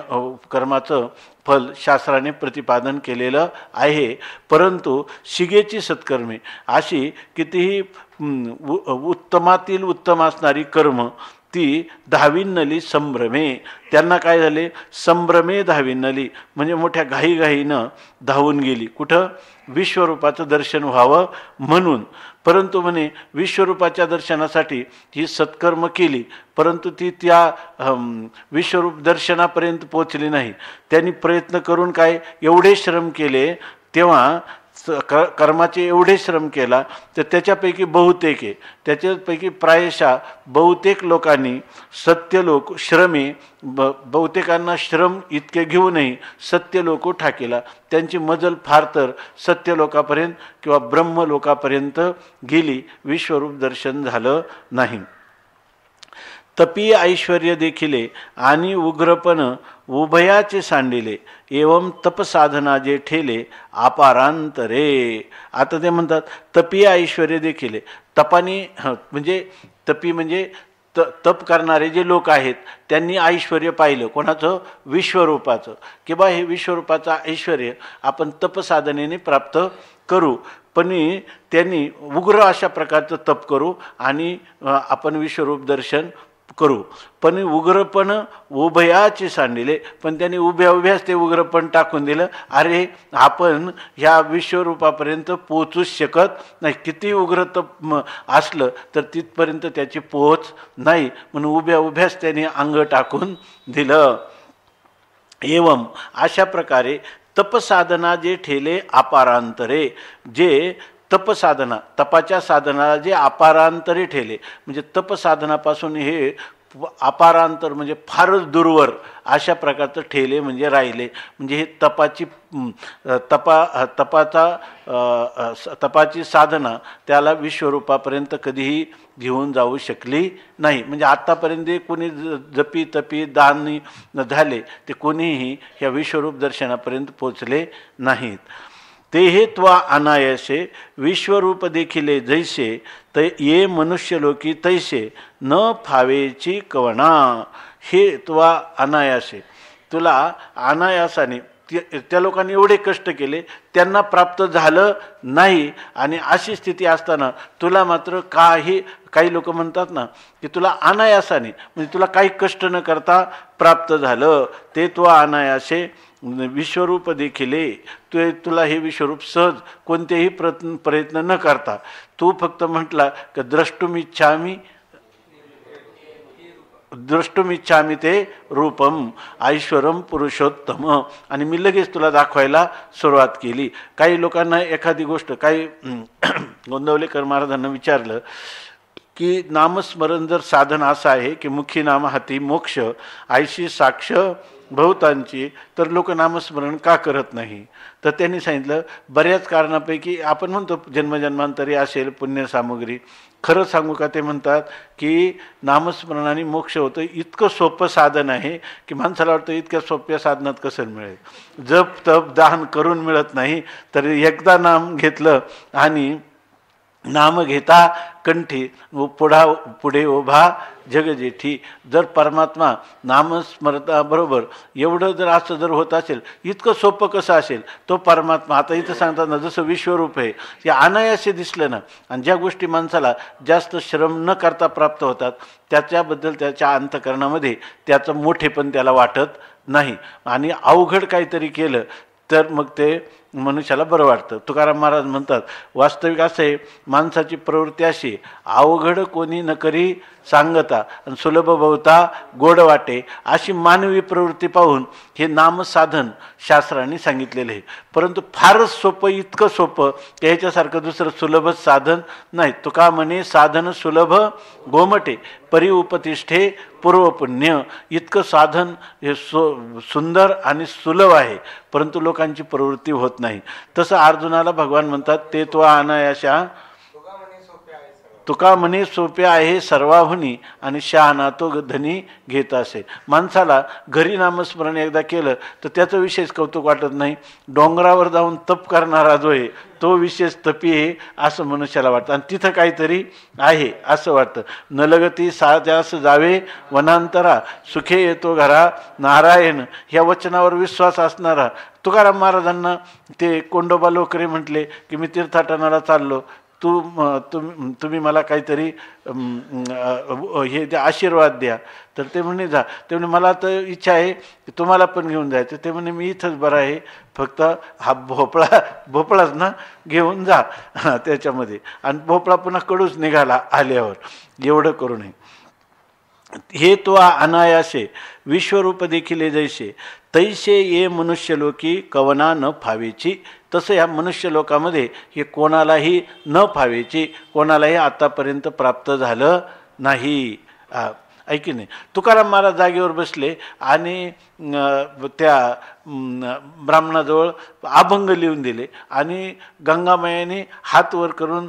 कर्माचं फल शास्त्राने प्रतिपादन केलेलं आहे. परंतु शिगेची सत्कर्मे अशी कितीही उत्तमातील उत्तम असणारी कर्म ती धाविन्नली संभ्रमे, त्यांना काय झाले संभ्रमे धाविन्नली म्हणजे मोठ्या घाईघाईनं धावून गेली. कुठं? विश्वरूपाचं दर्शन व्हावं म्हणून. परंतु म्हणे विश्वरूपाच्या दर्शनासाठी ही सत्कर्म केली परंतु ती त्या विश्वरूप दर्शनापर्यंत पोचली नाही. त्यांनी प्रयत्न करून काय एवढे श्रम केले, तेव्हा कर्माचे एवढे श्रम केला तर त्याच्यापैकी त्याच्यापैकी प्रायशः बहुतेक लोकांनी सत्यलोक श्रमे बहुतेकांना श्रम इतके घेऊनही सत्यलोक ठाकेला. त्यांची मजल फार तर सत्यलोकापर्यंत किंवा ब्रह्मलोकापर्यंत गेली, विश्वरूप दर्शन झालं नाही. तपी ऐश्वर्य देखिले आणि उग्रपण उभयाचे सांडिले एवं तपसाधना जे ठेले अपारांतरे. आता ते म्हणतात तपी ऐश्वर्य देखिले, तपानी म्हणजे तपी म्हणजे तप करणारे जे लोक आहेत त्यांनी ऐश्वर्य पाहिलं. कोणाचं? विश्वरूपाचं. की बा हे विश्वरूपाचं ऐश्वर्य आपण तपसाधनेने प्राप्त करू, पण त्यांनी उग्र अशा प्रकारचं तप करू आणि आपण विश्वरूप दर्शन करू. पण उग्रपण उभयाचे सांडिले, पण त्यांनी उभ्याच ते उग्रपण टाकून दिलं. अरे आपण ह्या विश्वरूपापर्यंत पोचूच शकत नाही, किती उग्र तप असलं तर तिथपर्यंत त्याची पोच नाही, म्हणून उभ्याच त्यांनी अंग टाकून दिलं. एवं अशा प्रकारे तपसाधना जे ठेले अपारांतरे, जे तपसाधना तपाच्या साधनाला जे अपारांतरे ठेले म्हणजे तपसाधनापासून हे अपारांतर म्हणजे फारच दूरवर अशा प्रकारचं ठेले म्हणजे राहिले. म्हणजे हे तपाची साधना त्याला विश्वरूपापर्यंत कधीही घेऊन जाऊ शकली नाही. म्हणजे आत्तापर्यंत कोणी जपी तपी दानी झाले ते कोणीही ह्या विश्वरूप दर्शनापर्यंत पोचले नाहीत. ते हे त्वा अनायसे विश्वरूप देखिले जैसे ते ये मनुष्यलोकी तैसे न फावेची कवना. हे त्वा अनायासे, तुला अनायासाने त्या लोकांनी एवढे कष्ट केले त्यांना प्राप्त झालं नाही, आणि अशी स्थिती असताना तुला मात्र काही लोक म्हणतात ना की तुला अनायासाने म्हणजे तुला काही कष्ट न करता प्राप्त झालं. ते त्वा अनायासे विश्वरूप देखिले, तुला हे विश्वरूप सहज कोणतेही प्रयत्न न करता तू फक्त म्हटला की द्रष्टुमिच्छामी द्रष्टुमिच्छामि ते रूपम ऐश्वरम पुरुषोत्तम, आणि मी लगेच तुला दाखवायला सुरुवात केली. काही लोकांना एखादी गोष्ट, काही गोंदवलेकर महाराजांना विचारलं की नामस्मरण जर साधन असं आहे की मुखी नाम हाती मोक्ष आयशी साक्ष बहुतांची, तर लोक नामस्मरण का करत नाही? तर त्यांनी सांगितलं बऱ्याच कारणापैकी आपण म्हणतो जन्मजन्मांतरी असेल पुण्यसामुग्री. खरं सांगू का, ते म्हणतात की नामस्मरणाने मोक्ष होतं. इतकं सोपं साधन आहे की माणसाला वाटतं इतक्या सोप्या साधनात कसं मिळेल. जप तप दान करून मिळत नाही, तर एकदा नाम घेतलं आणि नाम घेता कंठी पुढे उभा जग जेठी. जर परमात्मा नामस्मरणाबरोबर एवढं जर असं जर होत असेल, इतकं सोपं कसं असेल तो परमात्मा. आता इथं सांगतात ना, जसं विश्वरूप आहे ते अनायासे दिसलं ना, आणि ज्या गोष्टी माणसाला जास्त श्रम न करता प्राप्त होतात त्याच्याबद्दल त्याच्या अंतःकरणामध्ये त्याचं मोठेपण त्याला वाटत नाही. आणि अवघड काहीतरी केलं तर मग ते मनुष्याला बरं वाटतं. तुकाराम महाराज म्हणतात वास्तविक असं आहे, माणसाची प्रवृत्ती अशी, अवघड कोणी न करी सांगता आणि सुलभ बहुता गोड वाटे, अशी मानवी प्रवृत्ती पाहून हे नामसाधन शास्त्रांनी सांगितलेलं आहे. परंतु फारच सोपं, इतकं सोपं की ह्याच्यासारखं दुसरं सुलभच साधन नाही. तुका म्हणे साधन सुलभ गोमटे परी उपतिष्ठे पूर्वपुण्य. इतकं साधन हे सुंदर आणि सुलभ आहे, परंतु लोकांची प्रवृत्ती होत नाही. तसं अर्जुनाला भगवान म्हणतात ते तो अनायाशा तुका म्हणे सोपे आहे सर्वाहुनी आणि शहाणा तो धनी घेत असे. माणसाला घरी नामस्मरण एकदा केलं तर त्याचं विशेष कौतुक वाटत नाही. डोंगरावर जाऊन तप करणारा जो आहे तो विशेष तपी आहे असं मनुष्याला वाटतं, आणि तिथं काहीतरी आहे असं वाटतं. नलगती साजास जावे वनांतरा सुखे येतो घरा नारायण, ह्या वचनावर विश्वास असणारा. तुकाराम महाराजांना ते कोंडोबा लोकरे म्हटले की मी तीर्थाटनाला चाललो, तुम्ही मला काहीतरी हे द्या, आशीर्वाद द्या. तर ते म्हणे जा. ते म्हणे मला तर इच्छा आहे की तुम्हाला पण घेऊन जायचं. ते म्हणे मी इथंच बरं आहे, फक्त हा भोपळाच ना घेऊन जा त्याच्यामध्ये. आणि भोपळा पुन्हा कडूच निघाला आल्यावर. एवढं करू नये. हे तो अनायासे विश्वरूप देखील जैसे तैसे ये मनुष्यलोकी कवना न फावेची. तसं ह्या मनुष्यलोकामध्ये हे कोणालाही न फावेची, कोणालाही आतापर्यंत प्राप्त झालं नाही. ऐकी नाही. तुकाराम महाराज जागेवर बसले आणि त्या ब्राह्मणाजवळ अभंग लिहून दिले आणि गंगामायाने हात वर करून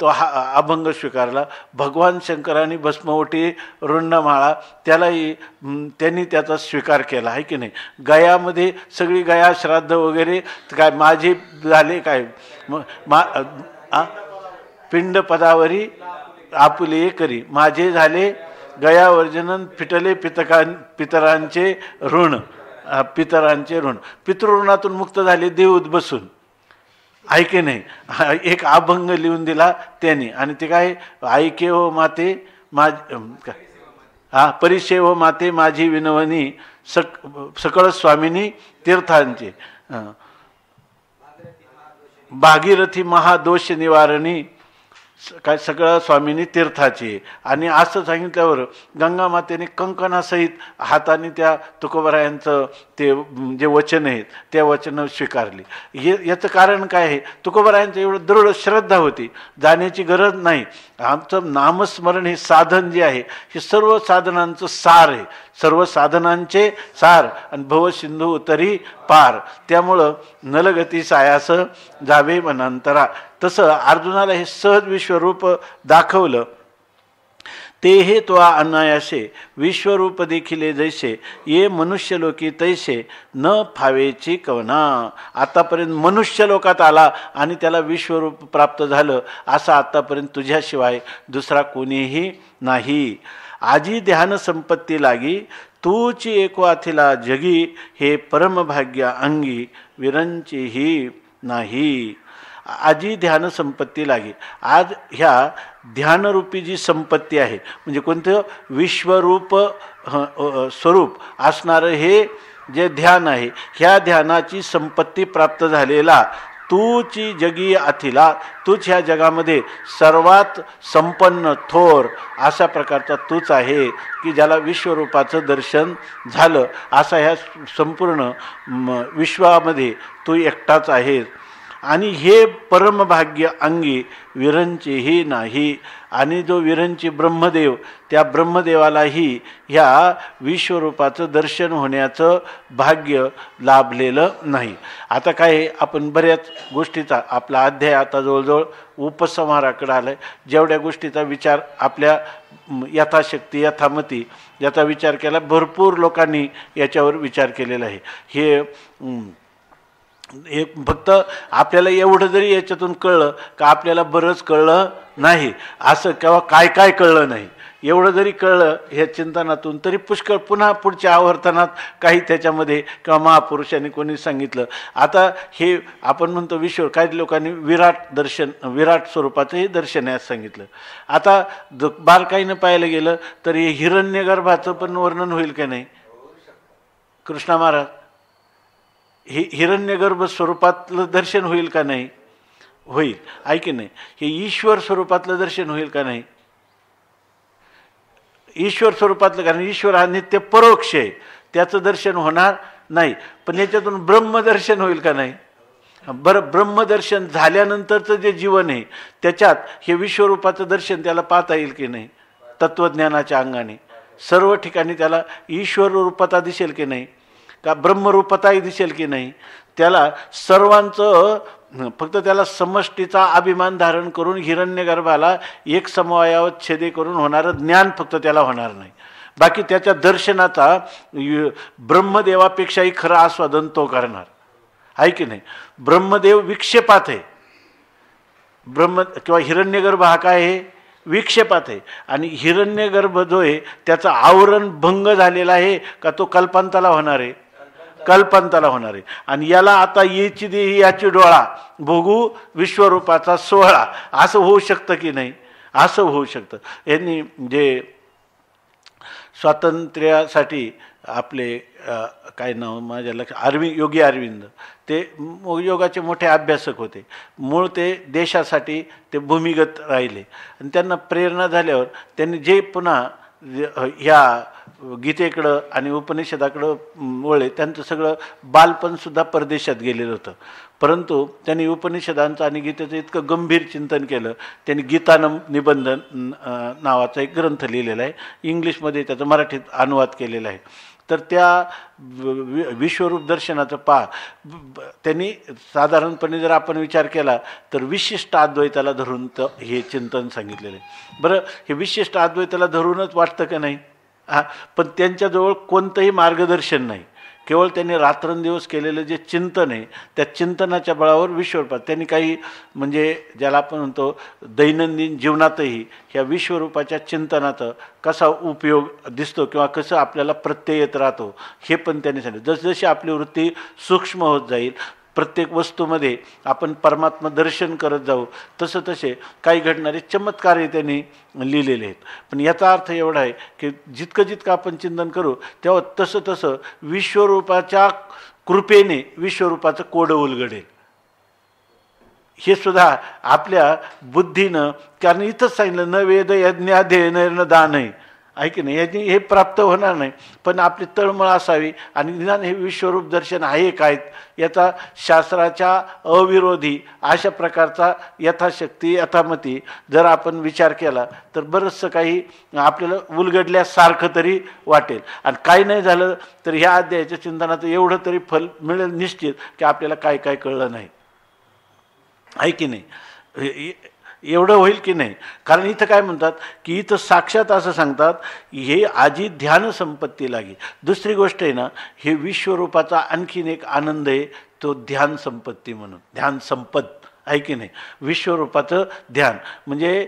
तो अभंग स्वीकारला. भगवान शंकराने भस्मवटी रुंडमाळा त्यालाही त्यांनी त्याचा स्वीकार केला आहे की नाही. गयामध्ये सगळी गया श्राद्ध वगैरे काय माझे झाले काय पिंड पदावरी आपुले करी माझे झाले गयावर्जनन फिटले पितरांचे ऋण. पितृऋणातून मुक्त झाले देऊत बसून. ऐके नाही. एक अभंग लिहून दिला त्यांनी, आणि ते काय ऐके हो माते परिचय हो माते माझी विनवणी सकळ स्वामिनी तीर्थांचे भागीरथी महादोष निवारणी काय सगळं स्वामींनी तीर्थाची. आणि असं सांगितल्यावर गंगामातेने कंकणासहित हाताने त्या तुकोबारायांचं ते जे वचन आहेत त्या वचनं स्वीकारली. याचं कारण काय आहे? तुकोबारायांचं एवढं दृढ श्रद्धा होती, जाण्याची गरज नाही. आमचं नामस्मरण हे साधन जे आहे हे सर्व साधनांचं सार आहे, सर्व साधनांचे सार, आणि भवसिंधू उतरी पार. त्यामुळं नलगती सायास जावे वनांतरा. तसं अर्जुनाला हे सहज विश्वरूप दाखवलं. ते हे तो अनायासे विश्वरूप देखील जैसे ये मनुष्यलोकी तैसे न फावेची कवना. आतापर्यंत मनुष्यलोकात आला आणि त्याला विश्वरूप प्राप्त झालं असं आतापर्यंत तुझ्याशिवाय दुसरा कोणीही नाही. आजी ध्यान संपत्ती लागी तूची एकवाथिला जगी हे परमभाग्य अंगी विरंचीही नाही. आजी ध्यान संपत्ती लागे. आज ह्या ध्यानरूपी जी संपत्ती आहे म्हणजे कोणतं विश्वरूप स्वरूप असणारं हे जे ध्यान आहे, ह्या ध्यानाची संपत्ती प्राप्त झालेला तूची जगी अथिला, तूच ह्या जगामध्ये सर्वात संपन्न थोर अशा प्रकारचा तूच आहे की ज्याला विश्वरूपाचं दर्शन झालं. असा ह्या संपूर्ण विश्वामध्ये तू एकटाच आहेस. आणि हे परमभाग्य अंगी विरंचीही नाही. आणि जो विरंची ब्रह्मदेव, त्या ब्रह्मदेवालाही ह्या विश्वरूपाचं दर्शन होण्याचं भाग्य लाभलेलं नाही. आता काय, आपण बऱ्याच गोष्टीचा आपला अध्याय आता जवळजवळ उपसंहाराकडे आला आहे. जेवढ्या गोष्टीचा विचार आपल्या यथाशक्ती यथामती याचा विचार केला, भरपूर लोकांनी याच्यावर विचार केलेला आहे. हे फक्त आपल्याला एवढं जरी याच्यातून कळलं का आपल्याला बरंच कळलं नाही असं, किंवा काय काय कळलं नाही एवढं जरी कळलं ह्या चिंतनातून, तरी पुष्कळ पुन्हा पुढच्या आवर्तनात काही त्याच्यामध्ये किंवा महापुरुषांनी कोणी सांगितलं. आता हे आपण म्हणतो विश्व, काही लोकांनी विराट दर्शन, विराट स्वरूपाचंही दर्शन आहे असं सांगितलं. आता बारकाईनं पाहायला गेलं तर हे हिरण्यगर्भाचं पण वर्णन होईल का नाही? कृष्णा महाराज, हे हिरण्यगर्भ स्वरूपातलं दर्शन होईल का नाही? होईल. ऐकी नाही, हे ईश्वर स्वरूपातलं दर्शन होईल का नाही? ईश्वर स्वरूपातलं, कारण ईश्वर हा नित्य परोक्ष आहे, त्याचं दर्शन होणार नाही. पण याच्यातून ब्रह्मदर्शन होईल का नाही? बरं, ब्रह्मदर्शन झाल्यानंतरचं जे जीवन आहे त्याच्यात हे विश्वरूपाचं दर्शन त्याला पाहता येईल की नाही? तत्त्वज्ञानाच्या अंगाने सर्व ठिकाणी त्याला ईश्वर रूपता दिसेल की नाही? का ब्रह्मरूपताही दिसेल की नाही? त्याला सर्वांचं, फक्त त्याला समष्टीचा अभिमान धारण करून हिरण्यगर्भाला एक समवायावत छेदे करून होणारं ज्ञान फक्त त्याला होणार नाही. बाकी त्याच्या दर्शनाचा ब्रह्मदेवापेक्षाही खरं आस्वादन तो करणार आहे की नाही? ब्रह्मदेव विक्षेपात आहे, किंवा हिरण्यगर्भ हा काय आहे? विक्षेपात आहे. आणि हिरण्यगर्भ जो आहे त्याचं आवरण भंग झालेला आहे का तो कल्पांताला होणार आहे? कल्पांताला होणार आहे. आणि याला आता याची देही याची डोळा भोगू विश्वरूपाचा सोहळा, असं होऊ शकतं की नाही? असं होऊ शकतं. यांनी जे स्वातंत्र्यासाठी आपले काय नाव माझ्या लक्षात, योगी अरविंद, ते योगाचे मोठे अभ्यासक होते. मूळ ते देशासाठी ते भूमिगत राहिले आणि त्यांना प्रेरणा झाल्यावर त्यांनी जे पुन्हा ह्या गीतेकडं आणि उपनिषदाकडं वळले. त्यांचं सगळं बालपणसुद्धा परदेशात गेलेलं होतं, परंतु त्यांनी उपनिषदांचं आणि गीतेचं इतकं गंभीर चिंतन केलं. त्यांनी गीतानम निबंधन नावाचा एक ग्रंथ लिहिलेला आहे, इंग्लिशमध्ये त्याचा मराठीत अनुवाद केलेला आहे. तर त्या विश्वरूप दर्शनाचं त्यांनी साधारणपणे जर आपण विचार केला तर विशिष्ट अद्वैताला धरून हे चिंतन सांगितलेलं आहे. बरं, हे विशिष्ट अद्वैताला धरूनच वाटतं का नाही? पण त्यांच्याजवळ कोणतंही मार्गदर्शन नाही, केवळ त्यांनी रात्रंदिवस केलेलं जे चिंतन आहे त्या चिंतनाच्या बळावर विश्वरूपात त्यांनी काही, म्हणजे ज्याला आपण म्हणतो दैनंदिन जीवनातही ह्या विश्वरूपाच्या चिंतनाचा कसा उपयोग दिसतो किंवा कसं आपल्याला प्रत्यय येत राहतो हे पण त्यांनी सांगितलं. जसजशी आपली वृत्ती सूक्ष्म होत जाईल, प्रत्येक वस्तूमध्ये आपण परमात्मा दर्शन करत जाऊ, तसं तसे काही घडणारे चमत्कारही त्यांनी लिहिलेले आहेत. पण याचा अर्थ एवढा आहे की जितकं जितकं आपण चिंतन करू तेव्हा तसं तसं विश्वरूपाच्या कृपेने विश्वरूपाचं कोडं उलगडेल. हे सुद्धा आपल्या बुद्धीनं, कारण इथंच सांगितलं न वेद यज्ञाध्ययन न दानही, आहे की नाही? याची हे प्राप्त होणार नाही. पण आपली तळमळ असावी आणि निदान हे विश्वरूप दर्शन आहे काय याचा शास्त्राच्या अविरोधी अशा प्रकारचा यथाशक्ती यथामती जर आपण विचार केला तर बरंचसं काही आपल्याला उलगडल्यासारखं तरी वाटेल. आणि काही नाही झालं तर ह्या अध्यायाच्या चिंतनाचं एवढं तरी फल मिळेल निश्चित की आपल्याला काय काय कळलं नाही, आहे की नाही? एवढं होईल की नाही? कारण इथं काय म्हणतात की इथं साक्षात असं सांगतात हे आजी ध्यान संपत्ती लागी. दुसरी गोष्ट आहे ना, हे विश्वरूपाचा आणखीन एक आनंद आहे तो ध्यान संपत्ती म्हणून, ध्यान संपत, आहे की नाही? विश्वरूपाचं ध्यान म्हणजे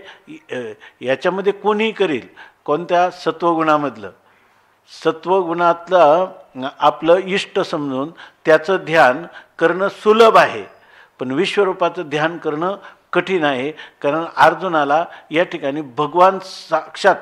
याच्यामध्ये कोणीही करेल, कोणत्या सत्वगुणामधलं, सत्वगुणातलं आपलं इष्ट समजून त्याचं ध्यान करणं सुलभ आहे. पण विश्वरूपाचं ध्यान करणं कठीण आहे. कारण अर्जुनाला या ठिकाणी भगवान साक्षात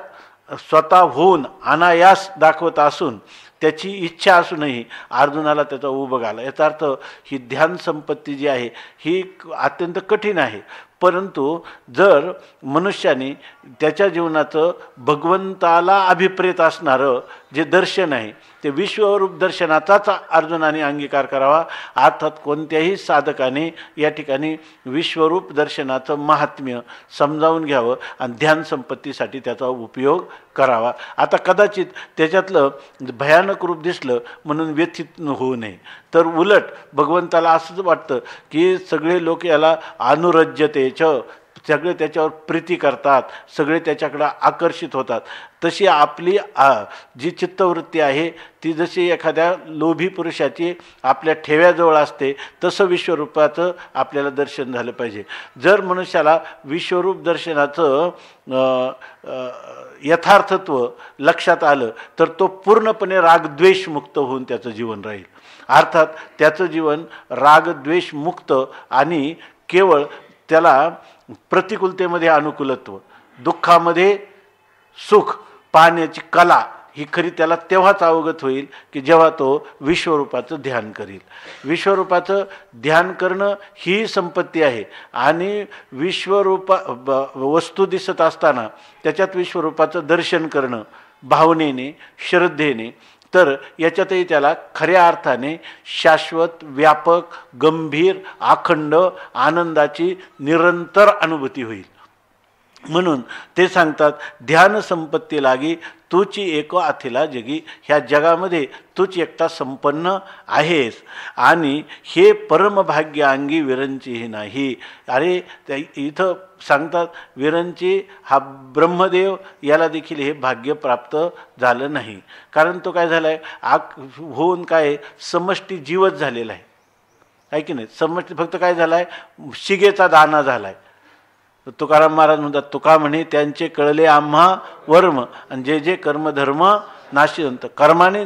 स्वतः होऊन अनायास दाखवत असून त्याची इच्छा असूनही अर्जुनाला त्याचा उभं आला. याचा अर्थ ही ध्यान संपत्ती जी आहे ही अत्यंत कठीण आहे. परंतु जर मनुष्याने त्याच्या जीवनाचं भगवंताला अभिप्रेत असणारं जे दर्शन आहे ते विश्वरूप दर्शनाचाच अर्जुनाने अंगीकार करावा. अर्थात कोणत्याही साधकाने या ठिकाणी विश्वरूप दर्शनाचं महात्म्य समजावून घ्यावं आणि ध्यान संपत्तीसाठी त्याचा उपयोग करावा. आता कदाचित त्याच्यातलं भयानक रूप दिसलं म्हणून व्यथित होऊ नये, तर उलट भगवंताला असंच वाटतं की सगळे लोक याला अनुरज्यतेच, सगळे त्याच्यावर प्रीती करतात, सगळे त्याच्याकडं आकर्षित होतात. तशी आपली जी चित्तवृत्ती आहे ती जशी एखाद्या लोभी पुरुषाची आपल्या ठेव्याजवळ असते तसं विश्वरूपाचं आपल्याला दर्शन झालं पाहिजे. जर मनुष्याला विश्वरूप दर्शनाचं यथार्थत्व लक्षात आलं तर तो पूर्णपणे रागद्वेषमुक्त होऊन त्याचं जीवन राहील. अर्थात त्याचं जीवन रागद्वेषमुक्त आणि केवळ त्याला प्रतिकूलतेमध्ये अनुकूलत्व, दुःखामध्ये सुख पाहण्याची कला ही खरी त्याला तेव्हाच अवगत होईल की जेव्हा तो विश्वरूपाचं ध्यान करील. विश्वरूपाचं ध्यान करणं ही संपत्ती आहे आणि वस्तू दिसत असताना त्याच्यात विश्वरूपाचं दर्शन करणं भावनेने, श्रद्धेने, तर याच्यातही त्याला खऱ्या अर्थाने शाश्वत, व्यापक, गंभीर, अखंड आनंदाची निरंतर अनुभूती होईल. म्हणून ते सांगतात, ध्यान संपत्ती लागी तूची एको अथिला जगी. ह्या जगामध्ये तूच एकटा संपन्न आहेस आणि हे परमभाग्य अंगी विरंचीही नाही. अरे इथं सांगतात विरंची हा ब्रह्मदेव याला देखील हे भाग्य प्राप्त झालं नाही. कारण तो काय झाला आहे होऊन काय समष्टी जीवच झालेला आहे की नाही. समष्टी फक्त काय झाला आहे शिगेचा दाना झाला आहे. तुकाराम महाराज म्हणतात, तुका म्हणे त्यांचे कळले आम्हा वर्म आणि जे जे कर्मधर्म नाशिवंत. कर्माने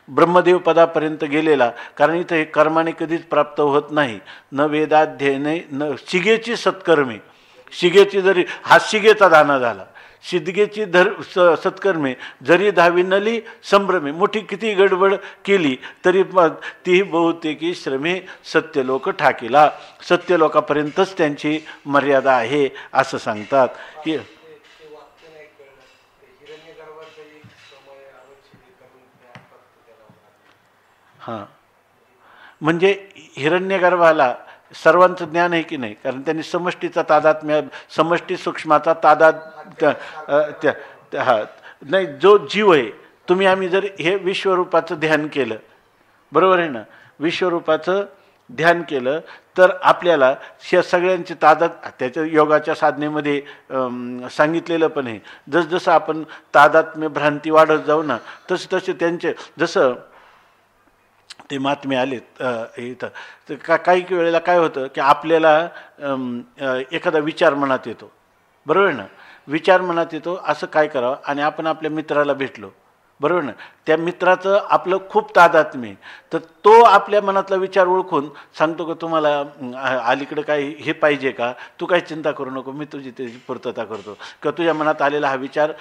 ब्रह्मदेव पदापर्यंत गेलेला, कारण इथं हे कर्माने कधीच प्राप्त होत नाही. न वेदाध्ययने न शिगेची सत्कर्मे, शिगेची जरी हा शिगेचा दाना झाला, शिदगेची सत्कर्मे जरी धावी नली संभ्रमे. मोठी किती गडबड केली तरी ती बहुतेकी श्रमे सत्यलोक ठाकीला. सत्यलोकापर्यंतच त्यांची मर्यादा आहे असं सांगतात. की हां म्हणजे हिरण्यगर्भाला सर्वांचं ज्ञान आहे की नाही, कारण त्यांनी समष्टीचा तादात्म्य, समष्टी सूक्ष्माचा नाही. जो जीव आहे, तुम्ही आम्ही जर हे विश्वरूपाचं ध्यान केलं, बरोबर आहे ना, विश्वरूपाचं ध्यान केलं तर आपल्याला ह्या सगळ्यांची त्याच्या योगाच्या साधनेमध्ये सांगितलेलं पण आहे. जसजसं आपण तादात्म्य भ्रांती वाढत जाऊ ना तसे त्यांचे जसं ते महात्मे आलेत इथं, तर काही वेळेला काय होतं की आपल्याला एखादा विचार मनात येतो, बरोबर ना, विचार मनात येतो असं काय करावं, आणि आपण आपल्या मित्राला भेटलो, बरोबर ना, त्या मित्राचं आपलं खूप तादात्म्य, तर तो आपल्या मनातला विचार ओळखून सांगतो का तुम्हाला अलीकडे काय हे पाहिजे का, तू काही चिंता करू नको, मी तुझी त्याची पूर्तता करतो, किंवा तुझ्या मनात आलेला हा विचार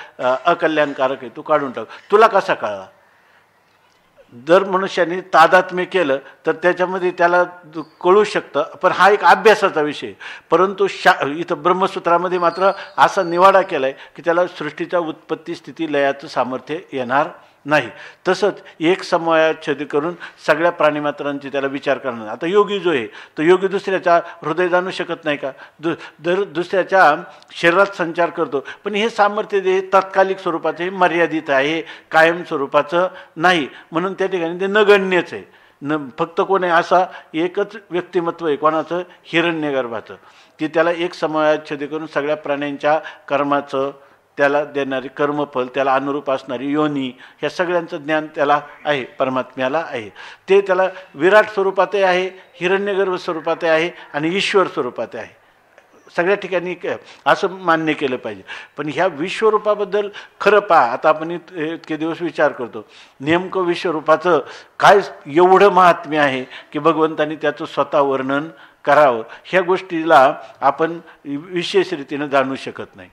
अकल्याणकारक आहे, तू काढून टाक. तुला कसा कळला? जर मनुष्याने तादात्म्य केलं तर त्याच्यामध्ये त्याला कळू शकतं. पण हा एक अभ्यासाचा विषय. परंतु इथं ब्रह्मसूत्रामध्ये मात्र असा निवाडा केला आहे की त्याला सृष्टीच्या उत्पत्ती स्थिती लयाचं सामर्थ्य येणार नाही. तसंच एक समवायाच्छेद करून सगळ्या प्राणीमात्रांची त्याला विचार करणार. आता योगी जो आहे तो योगी दुसऱ्याच्या हृदय जाणू शकत नाही का, दुसऱ्याच्या शरीरात संचार करतो, पण हे सामर्थ्य जे तात्कालिक स्वरूपाचं हे मर्यादित आहे, कायम स्वरूपाचं नाही. म्हणून त्या ठिकाणी ते नगण्यच आहे. फक्त कोण आहे असा एकच व्यक्तिमत्व आहे, कोणाचं, हिरण्यगर्भाचं, की त्याला एक समवायाच्छेद करून सगळ्या प्राण्यांच्या कर्माचं त्याला देणारी कर्मफल, त्याला अनुरूप असणारी योनी, ह्या सगळ्यांचं ज्ञान त्याला आहे, परमात्म्याला आहे. ते त्याला विराट स्वरूपातही आहे, हिरण्यगर्भ स्वरूपातही आहे आणि ईश्वर स्वरूपात आहे. सगळ्या ठिकाणी असं मान्य केलं पाहिजे. पण ह्या विश्वरूपाबद्दल खरं पहा, आता आपण इतके दिवस विचार करतो, नेमकं विश्वरूपाचं काय एवढं महात्म्य आहे की भगवंतांनी त्याचं स्वतः वर्णन करावं. ह्या गोष्टीला आपण विशेष रीतीनं जाणू शकत नाही.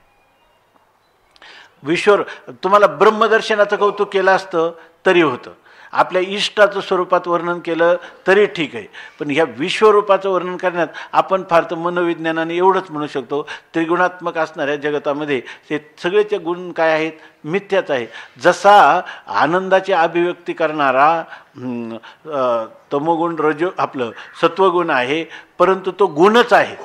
तुम्हाला ब्रह्मदर्शनाचं कौतुक केलं असतं तरी होतं, आपल्या इष्टाचं स्वरूपात वर्णन केलं तरी ठीक आहे, पण ह्या विश्वरूपाचं वर्णन करण्यात आपण फार तर मनोविज्ञानाने एवढंच म्हणू शकतो, त्रिगुणात्मक असणाऱ्या जगतामध्ये ते सगळेचे गुण काय आहेत? मिथ्याच आहे. जसा आनंदाची अभिव्यक्ती करणारा तमोगुण आपलं सत्वगुण आहे, परंतु तो गुणच आहे.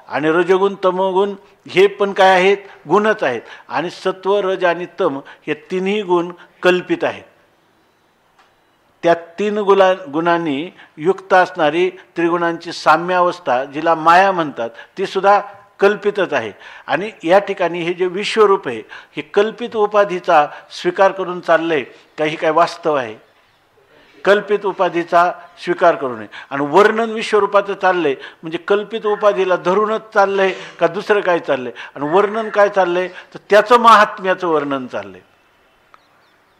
आणि रजोगुण तमोगुण हे पण काय आहेत? गुणच आहेत. आणि सत्व, रज आणि तम हे तिन्ही गुण कल्पित आहेत. त्या तीन गुणांनी युक्त असणारी त्रिगुणांची साम्यावस्था, जिला माया म्हणतात, ती सुद्धा कल्पितच आहे. आणि या ठिकाणी हे जे विश्वरूप आहे, हे कल्पित उपाधीचा स्वीकार करून चाललंय का ही काय वास्तव आहे? कल्पित उपाधीचा स्वीकार करू नये. आणि वर्णन विश्वरूपाचं चाललंय म्हणजे कल्पित उपाधीला धरूनच चाललंय का दुसरं काय चाललंय? आणि वर्णन काय चाललंय? तर त्याचं महात्म्याचं वर्णन चाललंय.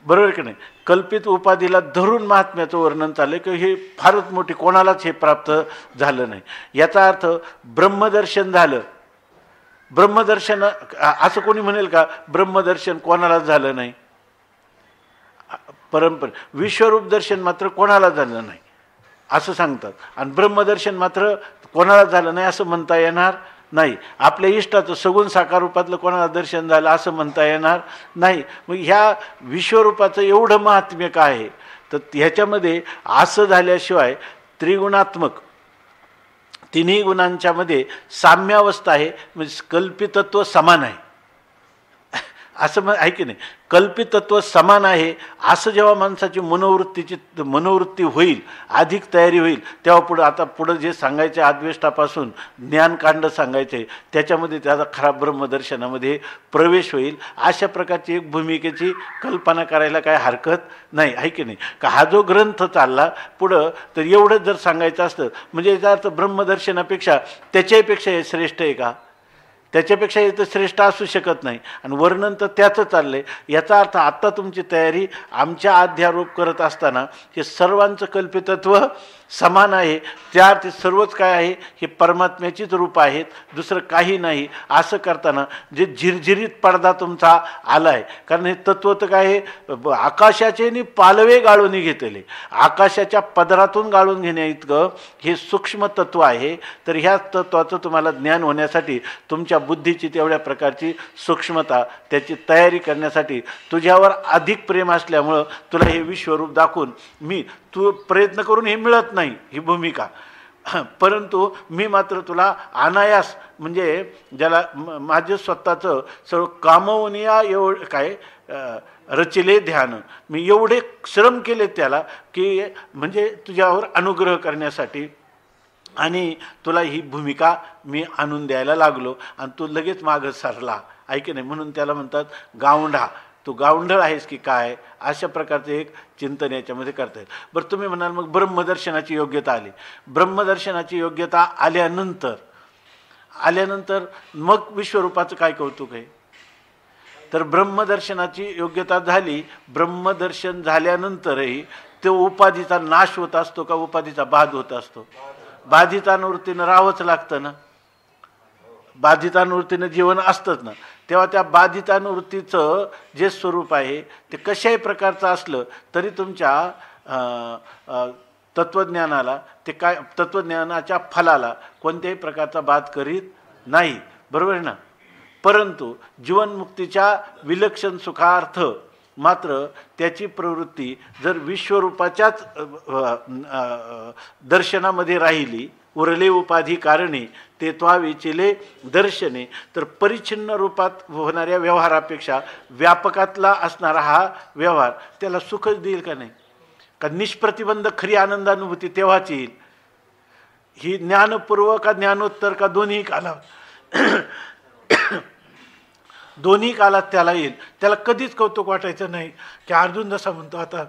बरोबर की नाही? कल्पित उपाधीला धरून महात्म्याचं वर्णन चाललंय की हे फारच मोठी, कोणालाच हे प्राप्त झालं नाही. याचा अर्थ ब्रह्मदर्शन झालं. ब्रह्मदर्शन असं कोणी म्हणेल का ब्रह्मदर्शन कोणालाच झालं नाही? परंपरा विश्वरूप दर्शन मात्र कोणाला झालं नाही असं सांगतात, आणि ब्रह्मदर्शन मात्र कोणाला झालं नाही असं म्हणता येणार नाही. आपल्या इष्टाचं सगुण साकार रूपातलं कोणाला दर्शन झालं असं म्हणता येणार नाही. मग ह्या विश्वरूपाचं एवढं महात्म्य काय आहे? तर ह्याच्यामध्ये असं झाल्याशिवाय त्रिगुणात्मक तिन्ही गुणांच्या मध्ये साम्यावस्था आहे, म्हणजे कल्पितत्व समान आहे असं आहे की नाही? कल्पितत्व समान आहे असं जेव्हा माणसाची मनोवृत्ती होईल, अधिक तयारी होईल, तेव्हा पुढं जे सांगायचे आद्वेष्टापासून ज्ञानकांड सांगायचे त्याच्यामध्ये त्याचा खरा ब्रह्मदर्शनामध्ये प्रवेश होईल. अशा प्रकारची एक भूमिकेची कल्पना करायला काय हरकत नाही, आहे की नाही? का हा जो ग्रंथ चालला पुढं तर एवढंच जर सांगायचं असतं म्हणजे याचा अर्थ ब्रह्मदर्शनापेक्षा त्याच्यापेक्षा हे श्रेष्ठ आहे का? त्याच्यापेक्षा हे तर श्रेष्ठ असू शकत नाही. आणि वर्णन तर त्याचं चाललंय. याचा अर्थ आत्ता तुमची तयारी आमच्या अध्यारोप करत असताना हे सर्वांचं कल्पितत्व समान आहे, त्या अर्थी सर्वच काय आहे? हे परमात्म्याचीच रूप आहेत, दुसरं काही नाही. असं करताना जे झिरझिरीत पडदा तुमचा आला आहे, कारण हे तत्व तर काय आहे? आकाशाचे पालवे गाळून घेतले, आकाशाच्या पदरातून गाळून घेण्या इतकं हे सूक्ष्म तत्व आहे. तर ह्या तत्वाचं तुम्हाला ज्ञान होण्यासाठी तुमच्या बुद्धीची तेवढ्या प्रकारची सूक्ष्मता, त्याची तयारी करण्यासाठी तुझ्यावर अधिक प्रेम असल्यामुळं तुला हे विश्वरूप दाखवून तू प्रयत्न करून हे मिळत नाही ही भूमिका, परंतु मी मात्र तुला अनायास, म्हणजे ज्याला माझे स्वतःचं सर्व कामवनिया एवढं काय रचिले ध्यान, मी एवढे श्रम केले त्याला की म्हणजे तुझ्यावर अनुग्रह करण्यासाठी, आणि तुला ही भूमिका मी आणून द्यायला लागलो आणि तू लगेच मागं सरला, ऐक नाही? म्हणून त्याला म्हणतात गावंढा. तू गावंढळ आहेस की काय? अशा प्रकारचं एक चिंतन याच्यामध्ये करता येईल. बरं, तुम्ही म्हणाल मग ब्रह्मदर्शनाची योग्यता आली. ब्रह्मदर्शनाची योग्यता आल्यानंतर मग विश्वरूपाचं काय कौतुक आहे? तर ब्रह्मदर्शनाची योग्यता झाली. ब्रह्मदर्शन झाल्यानंतरही तो उपाधीचा नाश होत असतो का उपाधीचा बाध होत असतो? बाधितानुवृत्तीनं राहावंच लागतं ना, बाधितानुवृत्तीनं जीवन असतंच ना. तेव्हा त्या बाधितानुवृत्तीचं जे स्वरूप आहे ते कशाही प्रकारचं असलं तरी तुमच्या तत्त्वज्ञानाला ते काय, तत्त्वज्ञानाच्या फलाला कोणत्याही प्रकारचा बाध करीत नाही. बरोबर आहे ना? परंतु जीवनमुक्तीच्या विलक्षण सुखार्थ मात्र त्याची प्रवृत्ती जर विश्वरूपाच्याच दर्शनामध्ये राहिली, उरले उपाधी कारणे ते त्वाविचिले दर्शने, तर परिच्छिन्न रूपात होणाऱ्या व्यवहारापेक्षा व्यापकातला असणारा हा व्यवहार त्याला सुखच देईल का नाही? का निष्प्रतिबंध खरी आनंदानुभूती तेव्हाच येईल? ही ज्ञानपूर्व का ज्ञानोत्तर का दोन्ही कालात दोन्ही कालात त्याला येईल. त्याला कधीच कौतुक वाटायचं नाही की अर्जुन जसा म्हणतो आता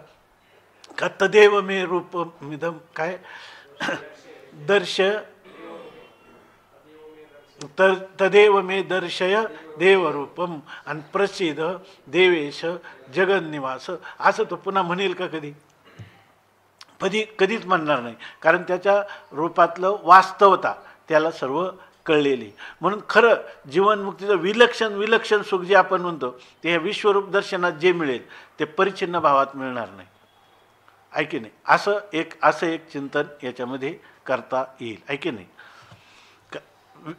का तदेव मे रूप मिदम काय दर्श तर तदेव मे दर्शय देवरूपम आणि प्रसिद्ध देवेश जगन्निवास, असं तो पुन्हा म्हणेल का कधी? कधीच म्हणणार नाही, कारण त्याच्या रूपातलं वास्तवता त्याला सर्व कळलेली. म्हणून खरं जीवनमुक्तीचं विलक्षण सुख जे आपण म्हणतो ते ह्या विश्वरूप दर्शनात जे मिळेल ते परिच्छिन्न भावात मिळणार नाही. आहे की नाही. असं एक चिंतन याच्यामध्ये करता येईल, आहे की नाही.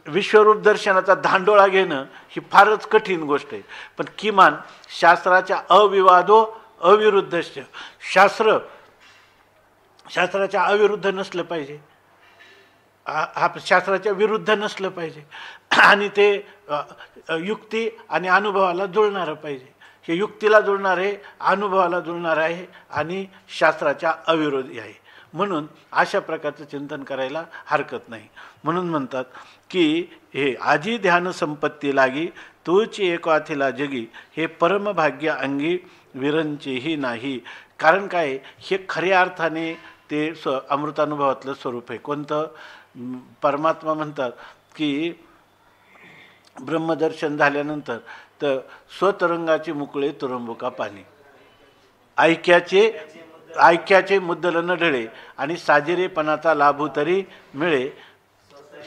विश्वरूप दर्शनाचा धांडोळा घेणं ही फारच कठीण गोष्ट आहे, पण किमान शास्त्राच्या अविवादो अविरुद्धश्च, शास्त्राच्या अविरुद्ध नसलं पाहिजे, हा शास्त्राच्या विरुद्ध नसलं पाहिजे, आणि ते युक्ती आणि अनुभवाला जुळणारं पाहिजे. हे युक्तीला जुळणार आहे, अनुभवाला जुळणार आहे आणि शास्त्राच्या अविरोधी आहे. म्हणून अशा प्रकारचं चिंतन करायला हरकत नाही. म्हणून म्हणतात की हे आजी ध्यान संपत्ती लागी तूची एकाथिला जगी, हे परमभाग्य अंगी विरंचेही नाही. कारण काय, हे खऱ्या अर्थाने ते अमृतानुभवातलं स्वरूप आहे. कोणतं? परमात्मा म्हणतात की ब्रह्मदर्शन झाल्यानंतर तर स्वतरंगाचे मुकळे तुरंबुका पाणी, ऐक्याचे मुद्दल न ढळे आणि साजिरेपणाचा लाभू तरी मिळे,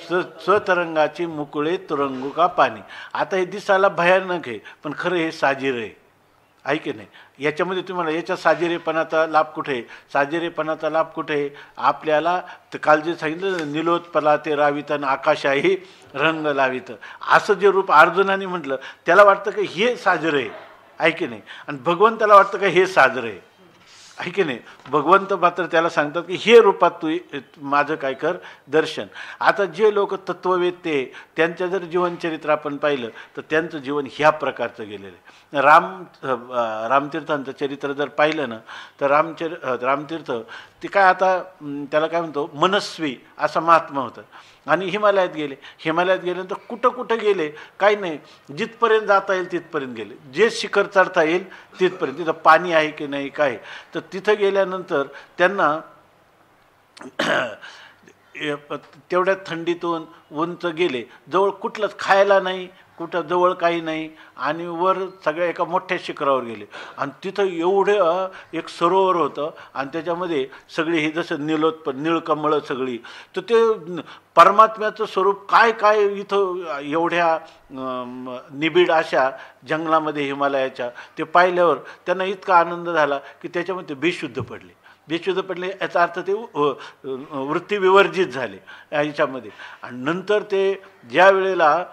स्वतरंगाची मुकुळे तुरंगुका पाणी. आता हे दिसायला भयानक आहे, पण खरं हे साजिर आहे की नाही. याच्यामध्ये तुम्हाला याच्या साजिरेपणाचा लाभ कुठे आहे? साजिरेपणाचा लाभ कुठे आहे? आपल्याला तर काल जे सांगितलं, निलोत्पला ते रावितन आकाशाही रंग लावित, असं जे रूप अर्जुनाने म्हटलं, त्याला वाटतं की हे साजर आहे की नाही. आणि भगवंताला वाटतं का हे साजर आहे की नाही. भगवंत मात्र त्याला सांगतात की हे रूपात तू माझं काय कर दर्शन. आता जे लोक तत्ववेत्ते त्यांचं जर जीवनचरित्र आपण पाहिलं तर त्यांचं जीवन ह्या प्रकारचं गेलेलं आहे. रामतीर्थांचं चरित्र जर पाहिलं ना तर रामतीर्थ ते काय, आता त्याला काय म्हणतो, मनस्वी असा महात्मा होता. आणि हिमालयात गेल्यानंतर कुठं गेले काही नाही, जिथपर्यंत जाता येईल तिथपर्यंत गेले, जे शिखर चढता येईल तिथपर्यंत. तिथं पाणी आहे की नाही काय, तर तिथं गेल्यानंतर त्यांना तेवढ्या थंडीतून उंच गेले, जवळ कुठलंच खायला नाही, कुठं जवळ काही नाही, आणि वर सगळ्या एका मोठ्या शिखरावर गेले. आणि तिथं एवढं एक सरोवर होतं आणि त्याच्यामध्ये सगळी ही जसं निळकमळं सगळी, तर ते परमात्म्याचं स्वरूप काय इथं एवढ्या निबिड अशा जंगलामध्ये हिमालयाच्या ते पाहिल्यावर त्यांना इतका आनंद झाला की त्याच्यामध्ये बेशुद्ध पडले. याचा अर्थ ते वृत्ती विवर्जित झाले याच्यामध्ये. आणि नंतर ते ज्या वेळेला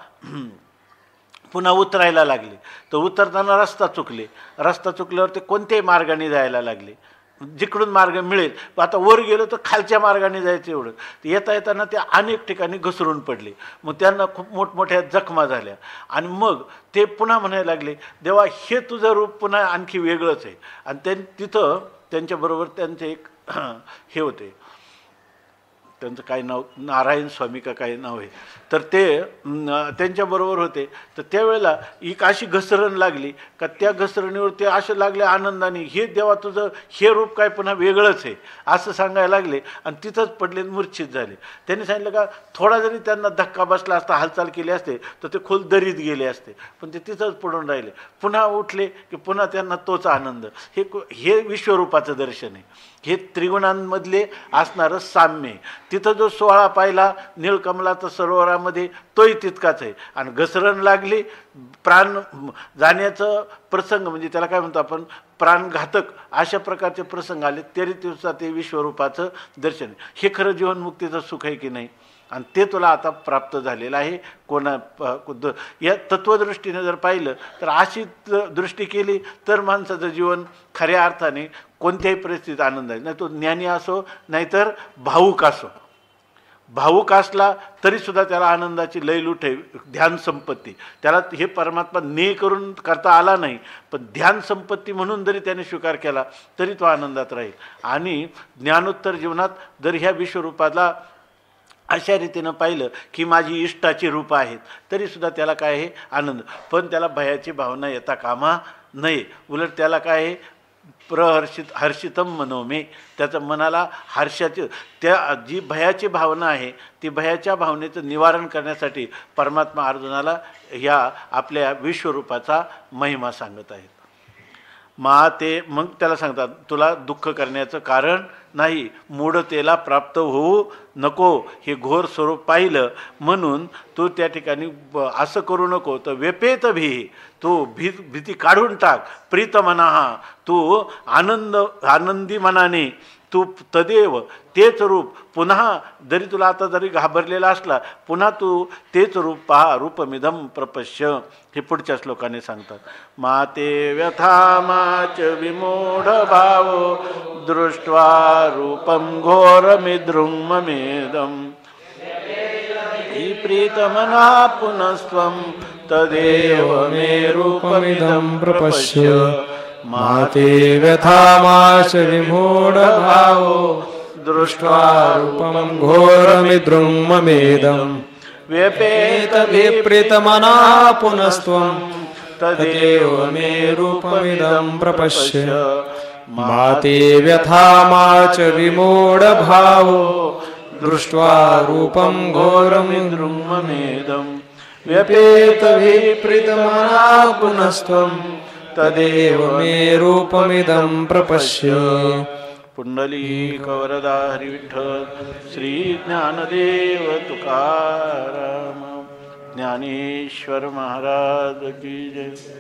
पुन्हा उतरायला लागले तर उतरताना रस्ता चुकल्यावर ते कोणत्याही मार्गाने जायला लागले, जिकडून मार्ग मिळेल. आता वर गेलो तर खालच्या मार्गाने जायचं एवढं. येताना ते अनेक ठिकाणी घसरून पडले, मग त्यांना खूप मोठमोठ्या जखमा झाल्या. आणि मग ते पुन्हा म्हणायला लागले, देवा हे तुझं रूप पुन्हा आणखी वेगळंच आहे. आणि तिथं त्यांच्याबरोबर त्यांचे एक हे होते, त्यांचं काय नाव, नारायण स्वामी का काय नाव आहे, तर ते त्यांच्याबरोबर होते. तर त्यावेळेला एक अशी घसरण लागली का त्या घसरणीवर ते असं लागले आनंदाने, हे देवा तुझं हे रूप काय पुन्हा वेगळंच आहे असं सांगायला लागले. आणि तिथंच पडले, मूर्छित झाले. त्यांनी सांगितलं का थोडा जरी त्यांना धक्का बसला असता, हालचाल केली असते तर ते खोल दरीत गेले असते, पण ते तिथंच पडून राहिले. पुन्हा उठले की पुन्हा त्यांना तोच आनंद. हे विश्वरूपाचं दर्शन आहे, हे त्रिगुणांमधले असणारं साम्य. तिथं जो सोहळा पाहिला निळकमलाचा सरोवरामध्ये तोही तितकाच आहे. आणि घसरण लागली, प्राण जाण्याचं प्रसंग, म्हणजे त्याला काय म्हणतो आपण, प्राणघातक अशा प्रकारचे प्रसंग आले, तरी दिवसात ते विश्वरूपाचं दर्शन. हे खरं जीवनमुक्तीचं सुख आहे की नाही. आणि ते तुला आता प्राप्त झालेलं आहे. या तत्वदृष्टीने जर पाहिलं तर अशी दृष्टी केली तर माणसाचं जीवन खऱ्या अर्थाने कोणत्याही परिस्थितीत आनंद आहे. नाही तो ज्ञानी असो नाहीतर भावुक असला तरीसुद्धा त्याला आनंदाची लयलूट आहे. ध्यान संपत्ती त्याला हे परमात्मा करून करता आला नाही, पण ध्यान संपत्ती म्हणून जरी त्याने स्वीकार केला तरी तो आनंदात राहील. आणि ज्ञानोत्तर जीवनात जर ह्या विश्वरूपाला अशा रीतीनं पाहिलं की माझी इष्टाची रूपं आहेत तरीसुद्धा त्याला काय आहे आनंद. पण त्याला भयाची भावना येता कामा नये. उलट त्याला काय आहे, हर्षितम मनोमे, त्याचं मनाला हर्षाची, त्या जी भयाची भावना आहे ती भयाच्या भावनेचं निवारण करण्यासाठी परमात्मा अर्जुनाला ह्या आपल्या विश्वरूपाचा महिमा सांगत आहेत. मग त्याला सांगतात तुला दुःख करण्याचं कारण नाही, मूढतेला प्राप्त होऊ नको हे घोर स्वरूप पाहिलं म्हणून तू त्या ठिकाणी असं करू नको. तर व्यपेत भी, तू भीती काढून टाक. प्रीतमनाहा, तू आनंदी मनाने तू तदेव तेच रूप पुन्हा, जरी तुला आता जरी घाबरलेला असला, पुन्हा तू तेच रूप पहा. रूपमिदं प्रपश्य, हे पुढच्या श्लोकाने सांगतात. माते व्यथा माच विमूढ भाव दृष्ट्वा रूपं घोरमिदृङ्ममेदं हि प्रीतमना पुनस्त्वं तदेव मे रूपमिदं प्रपश्य. माते व्यथा माच विमूढ भावो दृष्ट्वा रूपं घोरमिदृङ्ममेदं व्यपेत विप्रीतमना पुनस्त्वं तदेव मे रूपमिदं प्रपश्य. माते व्यथा माच विमूढ भावो दृष्ट्वा रूपं घोरमिदृङ्ममेदं व्यपेत विप्रीतमना पुनस्त्वं तदेव मे रूपमिदं प्रपश्य. पुंडलीक वरदा हरी विठ्ठल. श्री ज्ञानदेव तुकाराम. ज्ञानेश्वर महाराज की जय.